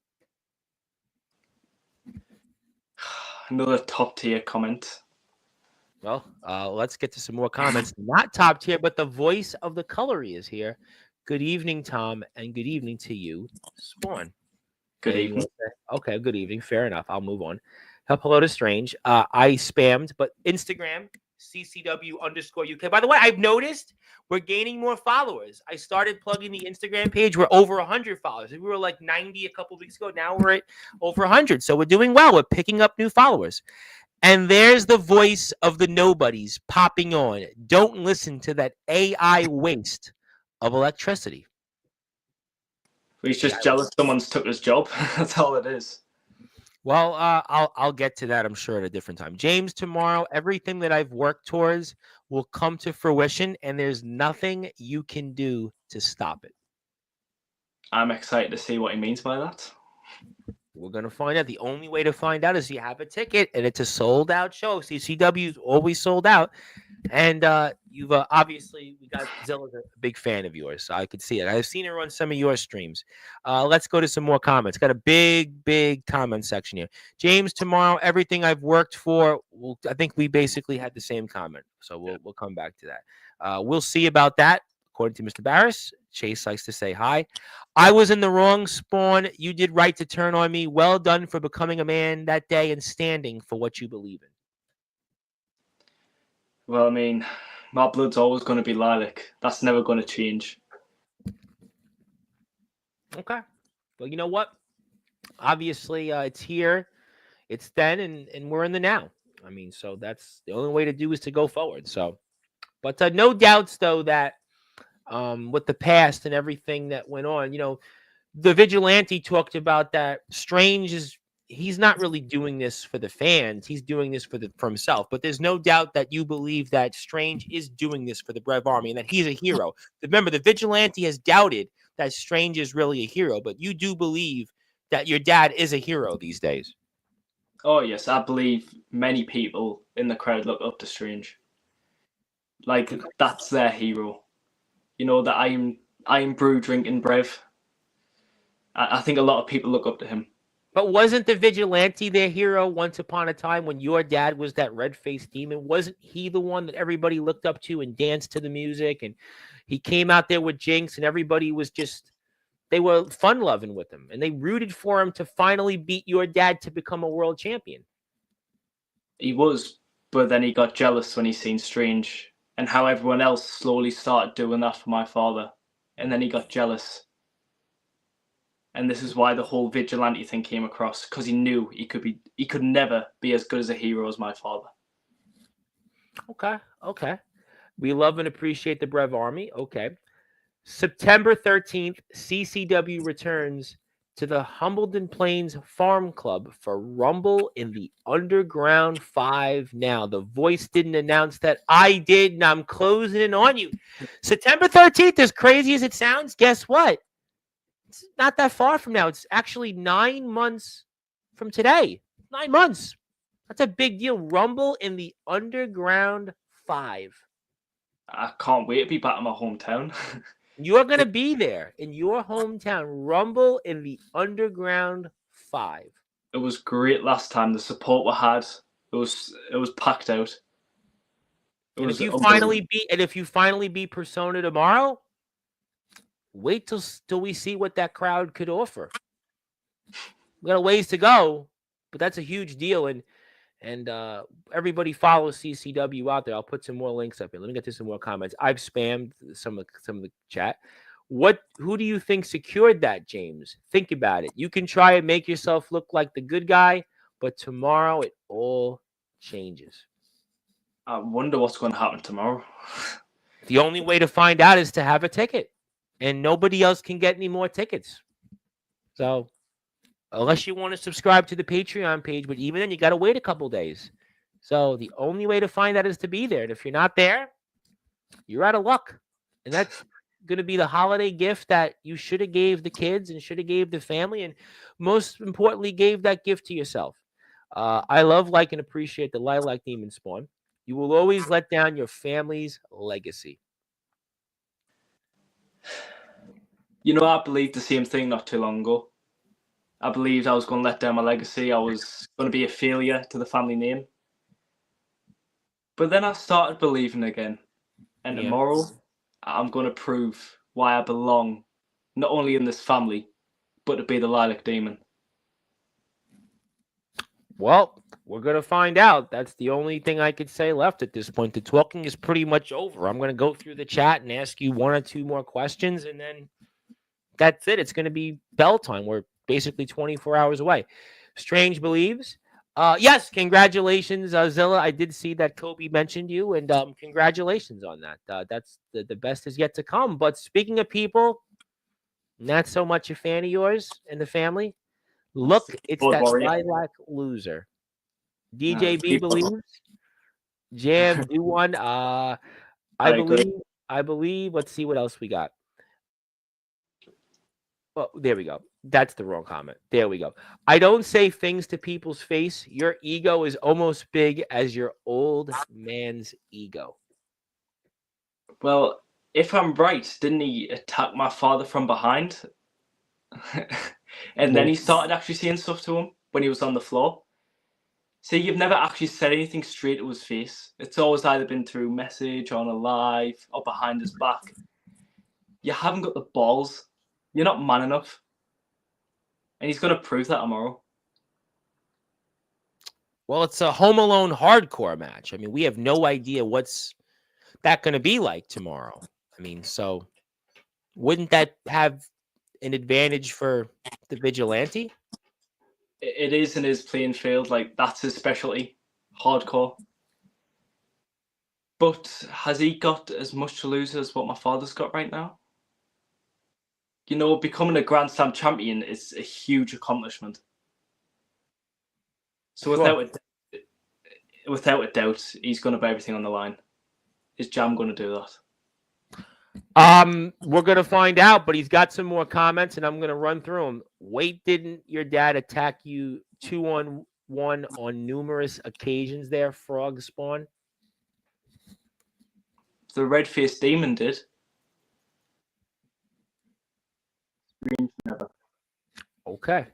Another top tier comment. Well, let's get to some more comments. Not top tier, but the voice of the colory is here. Good evening, Tom, and good evening to you, Spawn. Good evening. Okay, good evening. Fair enough. I'll move on. Hello to Strange. I spammed, but Instagram, CCW_UK. By the way, I've noticed we're gaining more followers. I started plugging the Instagram page. We're over 100 followers. We were like 90 a couple of weeks ago. Now we're at over 100. So we're doing well. We're picking up new followers. And there's the voice of the nobodies popping on. Don't listen to that AI waste of electricity. He's just jealous someone's took his job. That's all it is. Well, I'll get to that, I'm sure, at a different time. James, tomorrow, everything that I've worked towards will come to fruition, and there's nothing you can do to stop it. I'm excited to see what he means by that. We're going to find out. The only way to find out is you have a ticket, and it's a sold-out show. CCW is always sold out. And you've obviously, we got Zilla's a big fan of yours, so I could see it. I've seen her on some of your streams. Let's go to some more comments. Got a big comment section here. James, tomorrow, everything I've worked for. I think we basically had the same comment, so we'll come back to that. We'll see about that. According to Mr. Barris, Chase likes to say hi. I was in the wrong, Spawn. You did right to turn on me. Well done for becoming a man that day and standing for what you believe in. Well, I mean, my blood's always going to be lilac. That's never going to change. Okay. Well, you know what? Obviously, it's here, it's then, and we're in the now. I mean, so that's the only way to do is to go forward. So, but no doubts, though, that with the past and everything that went on, the vigilante talked about that Strange is, he's not really doing this for the fans. He's doing this for himself. But there's no doubt that you believe that Strange is doing this for the Brev Army and that he's a hero. Remember, the vigilante has doubted that Strange is really a hero, but you do believe that your dad is a hero these days. Oh, yes. I believe many people in the crowd look up to Strange. Like, that's their hero. That I am brew drinking Brev. I think a lot of people look up to him. But wasn't the vigilante their hero once upon a time when your dad was that red-faced demon? Wasn't he the one that everybody looked up to and danced to the music? And he came out there with Jinx and everybody was just they were fun loving with him, and they rooted for him to finally beat your dad to become a world champion. He was, but then he got jealous when he seen Strange and how everyone else slowly started doing that for my father, and then he got jealous. And this is why the whole vigilante thing came across, because he knew he could never be as good as a hero as my father. Okay. We love and appreciate the Brev Army. Okay. September 13th, CCW returns to the Humbledon Plains Farm Club for Rumble in the Underground 5 now. The voice didn't announce that. I did, and I'm closing in on you. September 13th, as crazy as it sounds, guess what? It's not that far from now. It's actually 9 months from today. 9 months. That's a big deal. Rumble in the Underground 5. I can't wait to be back in my hometown. You're going to be there in your hometown. Rumble in the Underground 5. It was great last time. The support we had, it was packed out. And if you finally beat Persona tomorrow, wait till we see what that crowd could offer. We got a ways to go, but that's a huge deal. And everybody follows CCW out there. I'll put some more links up here. Let me get to some more comments. I've spammed some of the chat. Who do you think secured that, James? Think about it. You can try and make yourself look like the good guy, but tomorrow it all changes. I wonder what's going to happen tomorrow. The only way to find out is to have a ticket, and nobody else can get any more tickets. So, unless you want to subscribe to the Patreon page, but even then, you got to wait a couple days. So, the only way to find out is to be there. And if you're not there, you're out of luck. And that's going to be the holiday gift that you should have gave the kids and should have gave the family, and most importantly, gave that gift to yourself. I love, like, and appreciate the Lilac Demon Spawn. You will always let down your family's legacy. You know, I believed the same thing not too long ago. I believed I was going to let down my legacy. I was going to be a failure to the family name. But then I started believing again. And tomorrow, I'm going to prove why I belong, not only in this family, but to be the Lilac Demon. Well, we're going to find out. That's the only thing I could say left at this point. The talking is pretty much over. I'm going to go through the chat and ask you one or two more questions, and then that's it. It's going to be bell time. We're basically 24 hours away. Strange believes. Yes, congratulations, Zilla. I did see that Kobe mentioned you, and congratulations on that. That's the best is yet to come. But speaking of people, not so much a fan of yours and the family. Look, it's that Lilac loser. DJB believes. Jam, do one. I believe. Let's see what else we got. Oh, there we go. That's the wrong comment. There we go. I don't say things to people's face. Your ego is almost big as your old man's ego. Well, if I'm right, didn't he attack my father from behind? And then he started actually saying stuff to him when he was on the floor. See, you've never actually said anything straight to his face. It's always either been through message, on a live, or behind his back. You haven't got the balls. You're not man enough. And he's going to prove that tomorrow. Well, it's a Home Alone hardcore match. I mean, we have no idea what's that going to be like tomorrow. I mean, so wouldn't that have an advantage for the vigilante? It is in his playing field. Like, that's his specialty, hardcore. But has he got as much to lose as what my father's got right now? You know, becoming a Grand Slam champion is a huge accomplishment. So without a doubt, he's going to put everything on the line. Is Jam going to do that? We're going to find out, but he's got some more comments, and I'm going to run through them. Wait, didn't your dad attack you 2-on-1 on numerous occasions there, Frog Spawn? The red-faced demon did. Okay.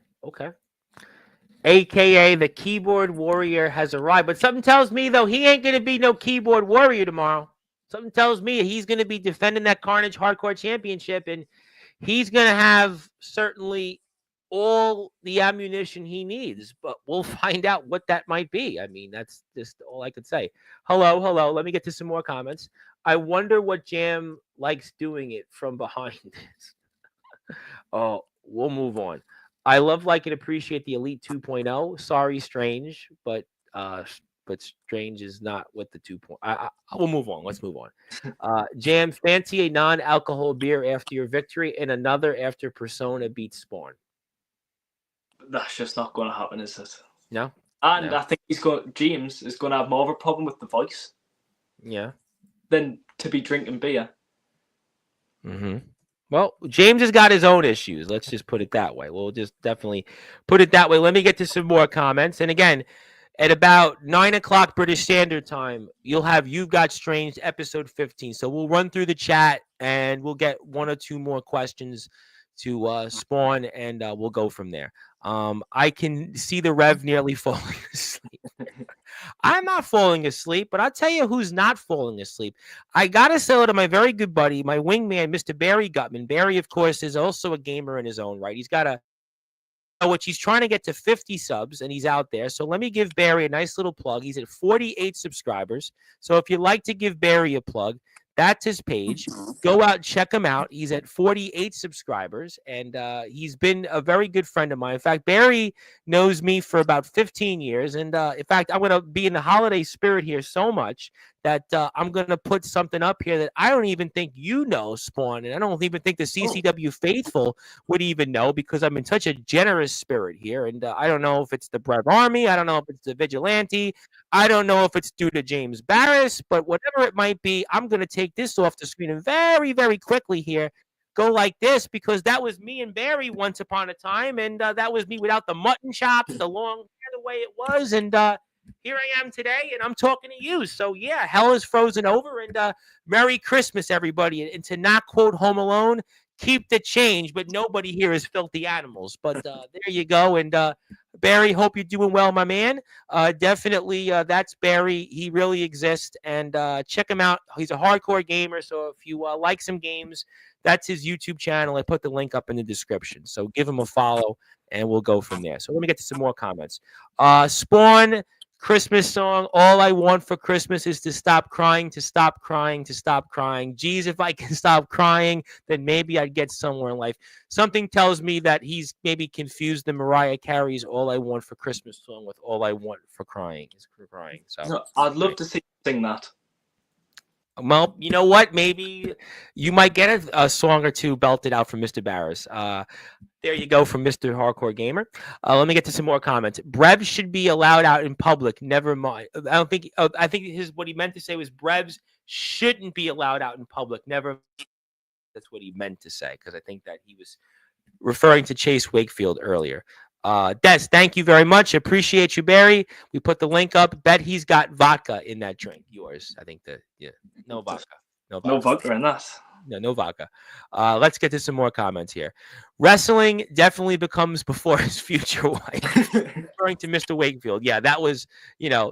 AKA the keyboard warrior has arrived. But something tells me, though, he ain't going to be no keyboard warrior tomorrow. Something tells me he's going to be defending that Carnage Hardcore Championship, and he's going to have certainly all the ammunition he needs, but we'll find out what that might be. I mean, that's just all I could say. Hello, hello. Let me get to some more comments. I wonder what Jam likes doing it from behind. Oh, we'll move on. I love, like, and appreciate the Elite 2.0. Sorry, Strange, uh, but Strange is not with the 2. We'll move on. Let's move on. Jam, fancy a non-alcohol beer after your victory and another after Persona beats Spawn. That's just not going to happen, is it? No. And no. I think James is going to have more of a problem with the voice. Yeah. Than to be drinking beer. Mm-hmm. Well, James has got his own issues. Let's just put it that way. We'll just definitely put it that way. Let me get to some more comments. And again, at about 9 o'clock British Standard Time, you'll have You've Got Strange episode 15. So we'll run through the chat and we'll get one or two more questions to Spawn, and we'll go from there. I can see the Rev nearly falling asleep. I'm not falling asleep, but I'll tell you who's not falling asleep. I got to say hello to my very good buddy, my wingman, Mr. Barry Gutman. Barry, of course, is also a gamer in his own right. He's got which he's trying to get to 50 subs, and he's out there. So let me give Barry a nice little plug. He's at 48 subscribers. So if you'd like to give Barry a plug, that's his page. Go out and check him out. He's at 48 subscribers, and he's been a very good friend of mine. In fact, Barry knows me for about 15 years. And in fact, I'm going to be in the holiday spirit here so much that I'm going to put something up here that I don't even think you know, Spawn. And I don't even think the CCW faithful would even know, because I'm in such a generous spirit here. And I don't know if it's the Brev Army. I don't know if it's the Vigilante. I don't know if it's due to James Barris, but whatever it might be, I'm going to take this off the screen and very, very quickly here go like this, because that was me and Barry once upon a time. And that was me without the mutton chops, the long hair, the way it was. And here I am today, and I'm talking to you. So, yeah, hell is frozen over, and Merry Christmas, everybody. And to not quote Home Alone, keep the change, but nobody here is filthy animals. But there you go. And Barry, hope you're doing well, my man. Definitely, that's Barry. He really exists, and check him out. He's a hardcore gamer, so if you like some games, that's his YouTube channel. I put the link up in the description. So give him a follow, and we'll go from there. So let me get to some more comments. Spawn Christmas song. All I want for Christmas is to stop crying, to stop crying, to stop crying. Geez, if I can stop crying, then maybe I'd get somewhere in life. Something tells me that he's maybe confused the Mariah Carey's All I Want for Christmas song with All I Want for Crying is for crying. So no, I'd love to see you sing that. Well, you know what? Maybe you might get a song or two belted out from Mr. Barris. There you go from Mr. Hardcore Gamer. Let me get to some more comments. Brevs should be allowed out in public. Never mind. I don't think. I think what he meant to say was Brevs shouldn't be allowed out in public. Never. That's what he meant to say, because I think that he was referring to Chase Wakefield earlier. Des, thank you very much. Appreciate you, Barry. We put the link up. Bet he's got vodka in that drink. Yours, I think no vodka. No vodka in that. No vodka. Let's get to some more comments here. Wrestling definitely becomes before his future wife. Referring to Mr. Wakefield. Yeah, that was,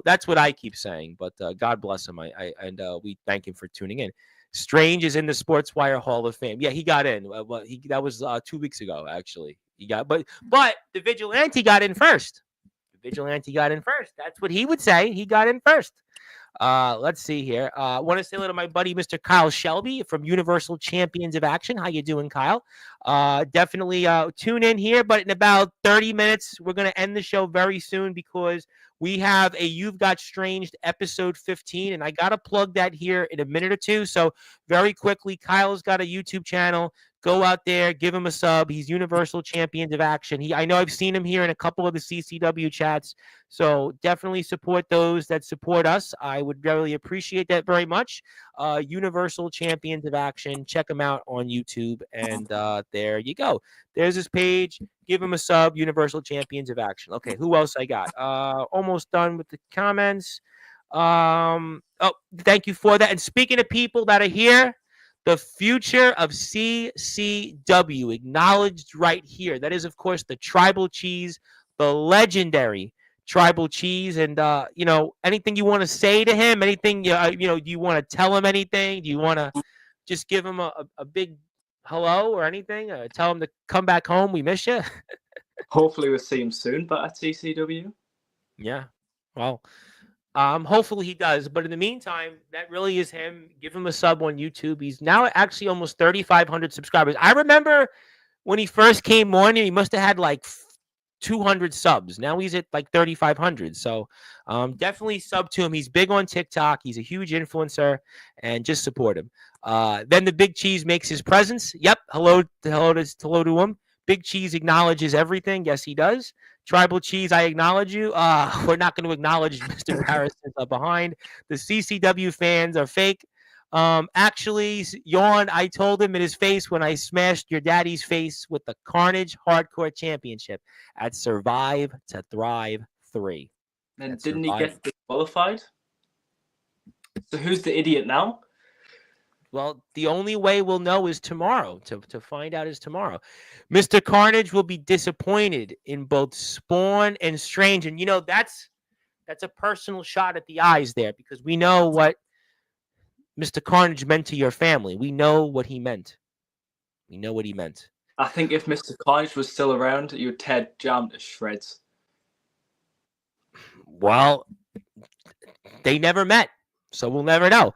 that's what I keep saying. But God bless him. We thank him for tuning in. Strange is in the Sportswire Hall of Fame. Yeah, he got in. That was 2 weeks ago, actually. He got, but the Vigilante got in first. The Vigilante got in first. That's what he would say. He got in first. Let's see here. I want to say hello to my buddy, Mr. Kyle Shelby from Universal Champions of Action. How you doing, Kyle? Definitely tune in here, but in about 30 minutes, we're going to end the show very soon, because we have a You've Got Stranged episode 15, and I got to plug that here in a minute or two. So very quickly, Kyle's got a YouTube channel. Go out there, give him a sub. He's Universal Champions of Action. I know I've seen him here in a couple of the CCW chats, so definitely support those that support us. I would really appreciate that very much. Universal Champions of Action. Check him out on YouTube, and there you go. There's his page. Give him a sub. Universal Champions of Action. Okay, who else I got? Almost done with the comments. Thank you for that. And speaking of people that are here, the future of CCW acknowledged right here. That is, of course, the Tribal Cheese, the legendary Tribal Cheese. And, anything you want to say to him? Anything, do you want to tell him anything? Do you want to just give him a big hello or anything? Tell him to come back home. We miss you. Hopefully we'll see him soon, but at CCW. Yeah. Well, hopefully he does. But in the meantime, that really is him. Give him a sub on YouTube. He's now actually almost 3,500 subscribers. I remember when he first came on, he must have had like 200 subs. Now he's at like 3,500. So definitely sub to him. He's big on TikTok. He's a huge influencer, and just support him. Then the Big Cheese makes his presence. Yep. Hello to him. Big Cheese acknowledges everything. Yes, he does. Tribal Cheese, I acknowledge you. We're not going to acknowledge Mr. Harrison's behind. The CCW fans are fake. Actually, Yawn, I told him in his face when I smashed your daddy's face with the Carnage Hardcore Championship at Survive to Thrive 3. And didn't he get disqualified? So who's the idiot now? Well, the only way we'll know is tomorrow. To find out is tomorrow. Mr. Carnage will be disappointed in both Spawn and Strange. And, that's a personal shot at the eyes there, because we know what Mr. Carnage meant to your family. We know what he meant. I think if Mr. Carnage was still around, you'd tear Jam to shreds. Well, they never met, so we'll never know.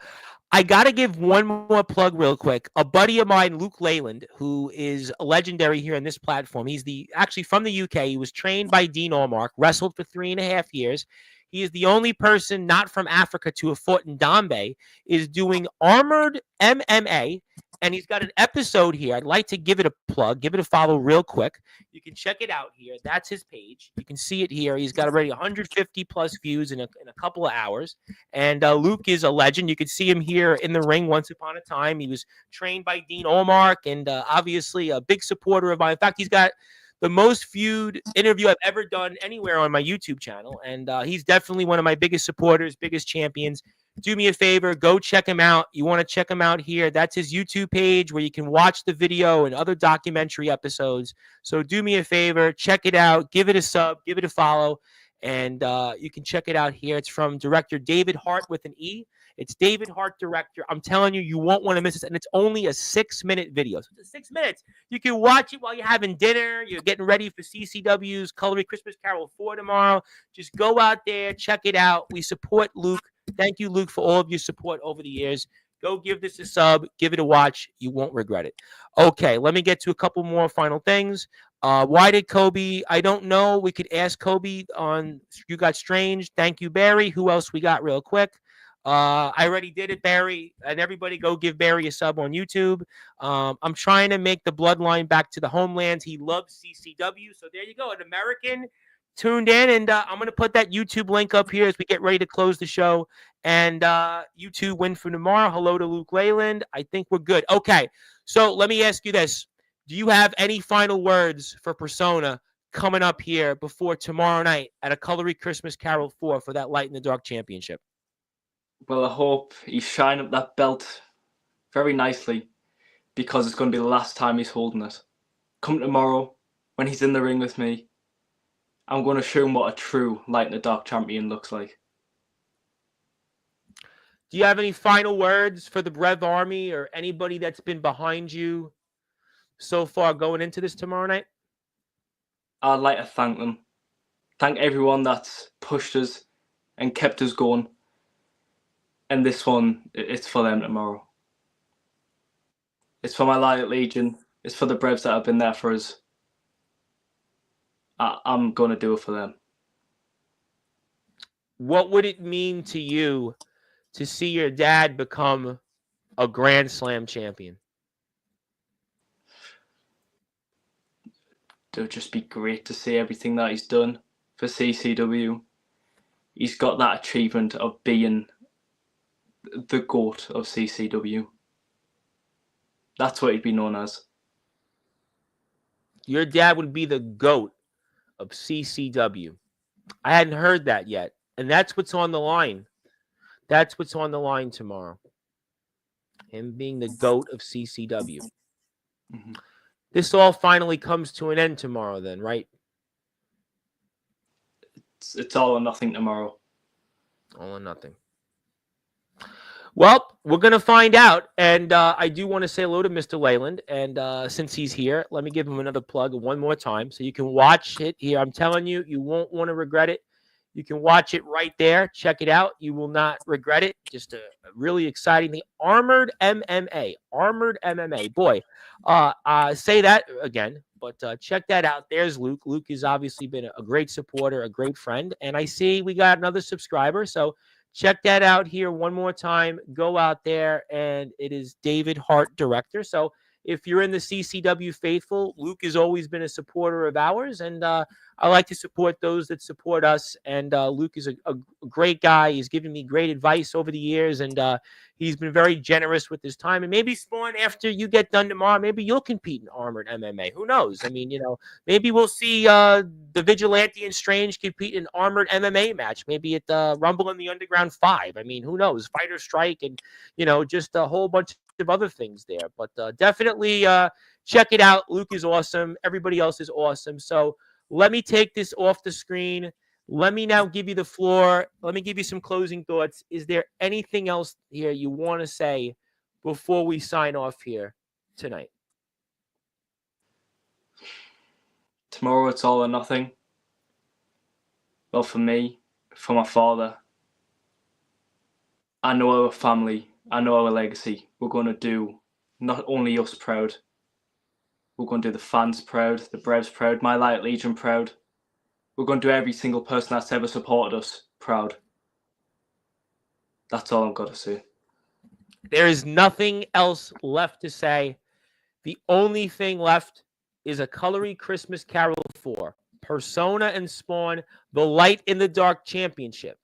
I got to give one more plug real quick. A buddy of mine, Luke Leyland, who is legendary here on this platform. He's actually from the UK. He was trained by Dean Allmark, wrestled for 3.5 years. He is the only person not from Africa to have fought in Dambe, is doing Armored MMA, and he's got an episode here. I'd like to give it a plug, give it a follow real quick. You can check it out here. That's his page. You can see it here. He's got already 150 plus views in a couple of hours. And Luke is a legend. You could see him here in the ring once upon a time. He was trained by Dean Allmark, and obviously a big supporter of mine. In fact, he's got the most viewed interview I've ever done anywhere on my YouTube channel. And he's definitely one of my biggest supporters, biggest champions. Do me a favor, go check him out. You want to check him out here. That's his YouTube page where you can watch the video and other documentary episodes. So do me a favor, check it out, give it a sub, give it a follow, and you can check it out here. It's from director David Hart with an E. It's David Hart Director. I'm telling you, you won't want to miss this. And it's only a 6-minute video. So it's 6 minutes. You can watch it while you're having dinner. You're getting ready for CCW's Coloring Christmas Carol 4 tomorrow. Just go out there, check it out. We support Luke. Thank you, Luke, for all of your support over the years. Go give this a sub. Give it a watch. You won't regret it. Okay, let me get to a couple more final things. Why did Kobe? I don't know. We could ask Kobe on You Got Strange. Thank you, Barry. Who else we got real quick? I already did it, Barry. And everybody go give Barry a sub on YouTube. I'm trying to make the bloodline back to the homeland. He loves CCW. So there you go. An American tuned in. And I'm going to put that YouTube link up here as we get ready to close the show. And YouTube win for tomorrow. Hello to Luke Leyland. I think we're good. Okay. So let me ask you this. Do you have any final words for Persona coming up here before tomorrow night at a Coloring Christmas Carol 4 for that Light in the Dark Championship? Well, I hope he's shining up that belt very nicely, because it's going to be the last time he's holding it. Come tomorrow, when he's in the ring with me, I'm going to show him what a true Light in the Dark champion looks like. Do you have any final words for the Brev Army or anybody that's been behind you so far going into this tomorrow night? I'd like to thank them. Thank everyone that's pushed us and kept us going. And this one, it's for them tomorrow. It's for my Light Legion. It's for the Brevs that have been there for us. I'm going to do it for them. What would it mean to you to see your dad become a Grand Slam champion? It would just be great to see everything that he's done for CCW. He's got that achievement of being the GOAT of CCW. That's what he'd be known as. Your dad would be the GOAT of CCW. I hadn't heard that yet. And that's what's on the line. That's what's on the line tomorrow. Him being the GOAT of CCW. Mm-hmm. This all finally comes to an end tomorrow then, right? It's all or nothing tomorrow. All or nothing. Well, we're going to find out. And I do want to say hello to Mr. Leyland. And since he's here, let me give him another plug one more time so you can watch it here. I'm telling you, you won't want to regret it. You can watch it right there. Check it out. You will not regret it. Just a really exciting thing. Armored MMA. Armored MMA. Boy, say that again. But check that out. There's Luke. Luke has obviously been a great supporter, a great friend. And I see we got another subscriber. So check that out here one more time. Go out there, and it is David Hart, director. So if you're in the CCW faithful, Luke has always been a supporter of ours, and I like to support those that support us. And Luke is a great guy. He's given me great advice over the years, and he's been very generous with his time. And maybe, Spawn, after you get done tomorrow, maybe you'll compete in Armored MMA. Who knows? I mean, maybe we'll see the Vigilante and Strange compete in Armored MMA match, maybe at Rumble in the Underground 5. I mean, who knows? Fighter Strike and, just a whole bunch of other things there. But definitely check it out. Luke is awesome. Everybody else is awesome. So let me take this off the screen. Let me now give you the floor. Let me give you some closing thoughts. Is there anything else here you want to say before we sign off here tonight? Tomorrow it's all or nothing. Well, for me, for my father, I know our family, I know our legacy. We're going to do not only us proud, we're going to do the fans proud, the Brevs proud, my Light Legion proud. We're going to do every single person that's ever supported us proud. That's all I've got to say. There is nothing else left to say. The only thing left is a Colory Christmas Carol 4. Persona and Spawn, the Light in the Dark Championship.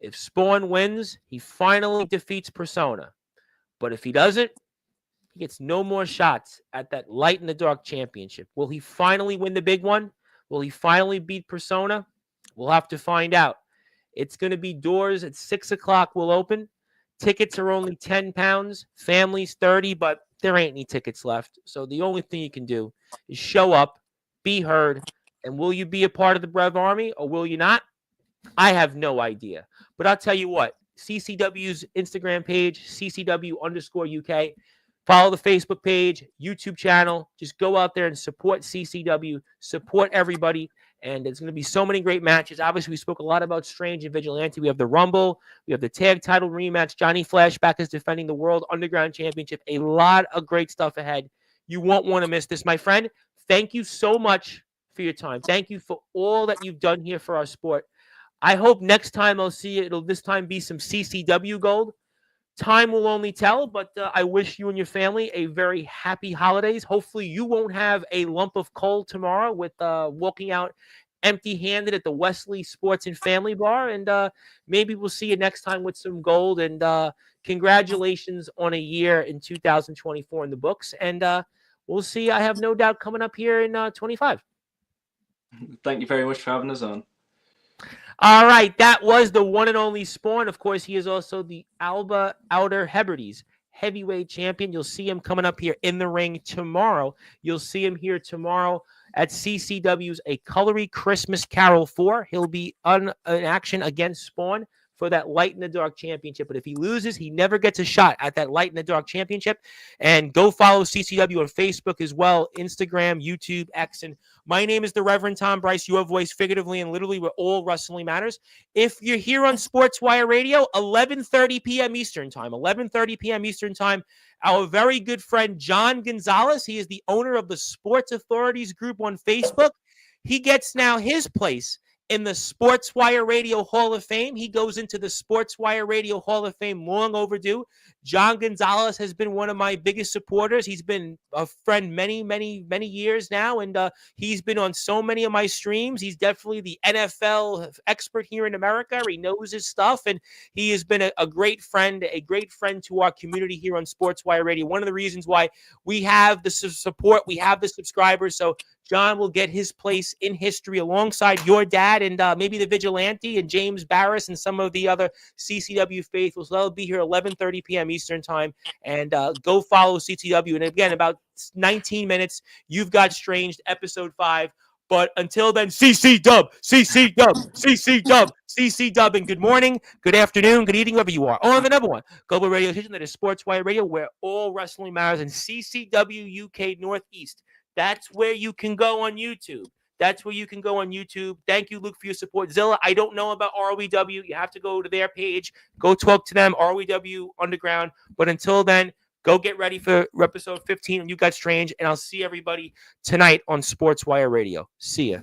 If Spawn wins, he finally defeats Persona. But if he doesn't, he gets no more shots at that Light in the Dark Championship. Will he finally win the big one? Will he finally beat Persona? We'll have to find out. It's going to be doors at 6 o'clock will open. Tickets are only £10. Families 30, but there ain't any tickets left. So the only thing you can do is show up, be heard, and will you be a part of the Brev Army or will you not? I have no idea. But I'll tell you what, CCW's Instagram page, CCW_UK. Follow the Facebook page, YouTube channel. Just go out there and support CCW, support everybody. And there's going to be so many great matches. Obviously, we spoke a lot about Strange and Vigilante. We have the Rumble. We have the tag title rematch. Johnny Flashback is defending the World Underground Championship. A lot of great stuff ahead. You won't want to miss this, my friend. Thank you so much for your time. Thank you for all that you've done here for our sport. I hope next time I'll see you, it'll this time be some CCW gold. Time will only tell, but I wish you and your family a very happy holidays. Hopefully you won't have a lump of coal tomorrow with walking out empty-handed at the Wesley Sports and Family Bar. And maybe we'll see you next time with some gold. And congratulations on a year in 2024 in the books. And we'll see, I have no doubt, coming up here in 25. Thank you very much for having us on. All right, that was the one and only Spawn. Of course, he is also the Alba Outer Hebrides heavyweight champion. You'll see him coming up here in the ring tomorrow. You'll see him here tomorrow at CCW's A Colory Christmas Carol 4. He'll be in action against Spawn for that Light in the Dark Championship. But if he loses, he never gets a shot at that Light in the Dark Championship. And go follow CCW on Facebook as well, Instagram, YouTube, X. And my name is the Reverend Tom Bryce, your voice figuratively and literally where all wrestling matters. If you're here on Sportswire Radio, 11:30 p.m. Eastern Time, 11:30 p.m. Eastern Time, our very good friend John Gonzalez, he is the owner of the Sports Authorities group on Facebook. He gets now his place in the Sportswire Radio Hall of Fame. He goes into the Sportswire Radio Hall of Fame long overdue. John Gonzalez has been one of my biggest supporters. He's been a friend many, many, many years now, and he's been on so many of my streams. He's definitely the NFL expert here in America. He knows his stuff, and he has been a great friend to our community here on Sportswire Radio. One of the reasons why we have the support, we have the subscribers, so John will get his place in history alongside your dad and maybe the Vigilante and James Barris and some of the other CCW faithfuls. So they'll be here 11:30 p.m. Eastern Time. And go follow CCW. And again, about 19 minutes, you've got Strange, Episode 5. But until then, CC Dub, CC Dub, CC Dub, CC Dub, and good morning, good afternoon, good evening, wherever you are. On the number one global radio station that is Sportswire Radio, where all wrestling matters, and CCW UK Northeast. That's where you can go on YouTube. That's where you can go on YouTube. Thank you, Luke, for your support. Zilla, I don't know about ROEW. You have to go to their page. Go talk to them, ROEW Underground. But until then, go get ready for episode 15 of You Got Strange, and I'll see everybody tonight on Sportswire Radio. See ya.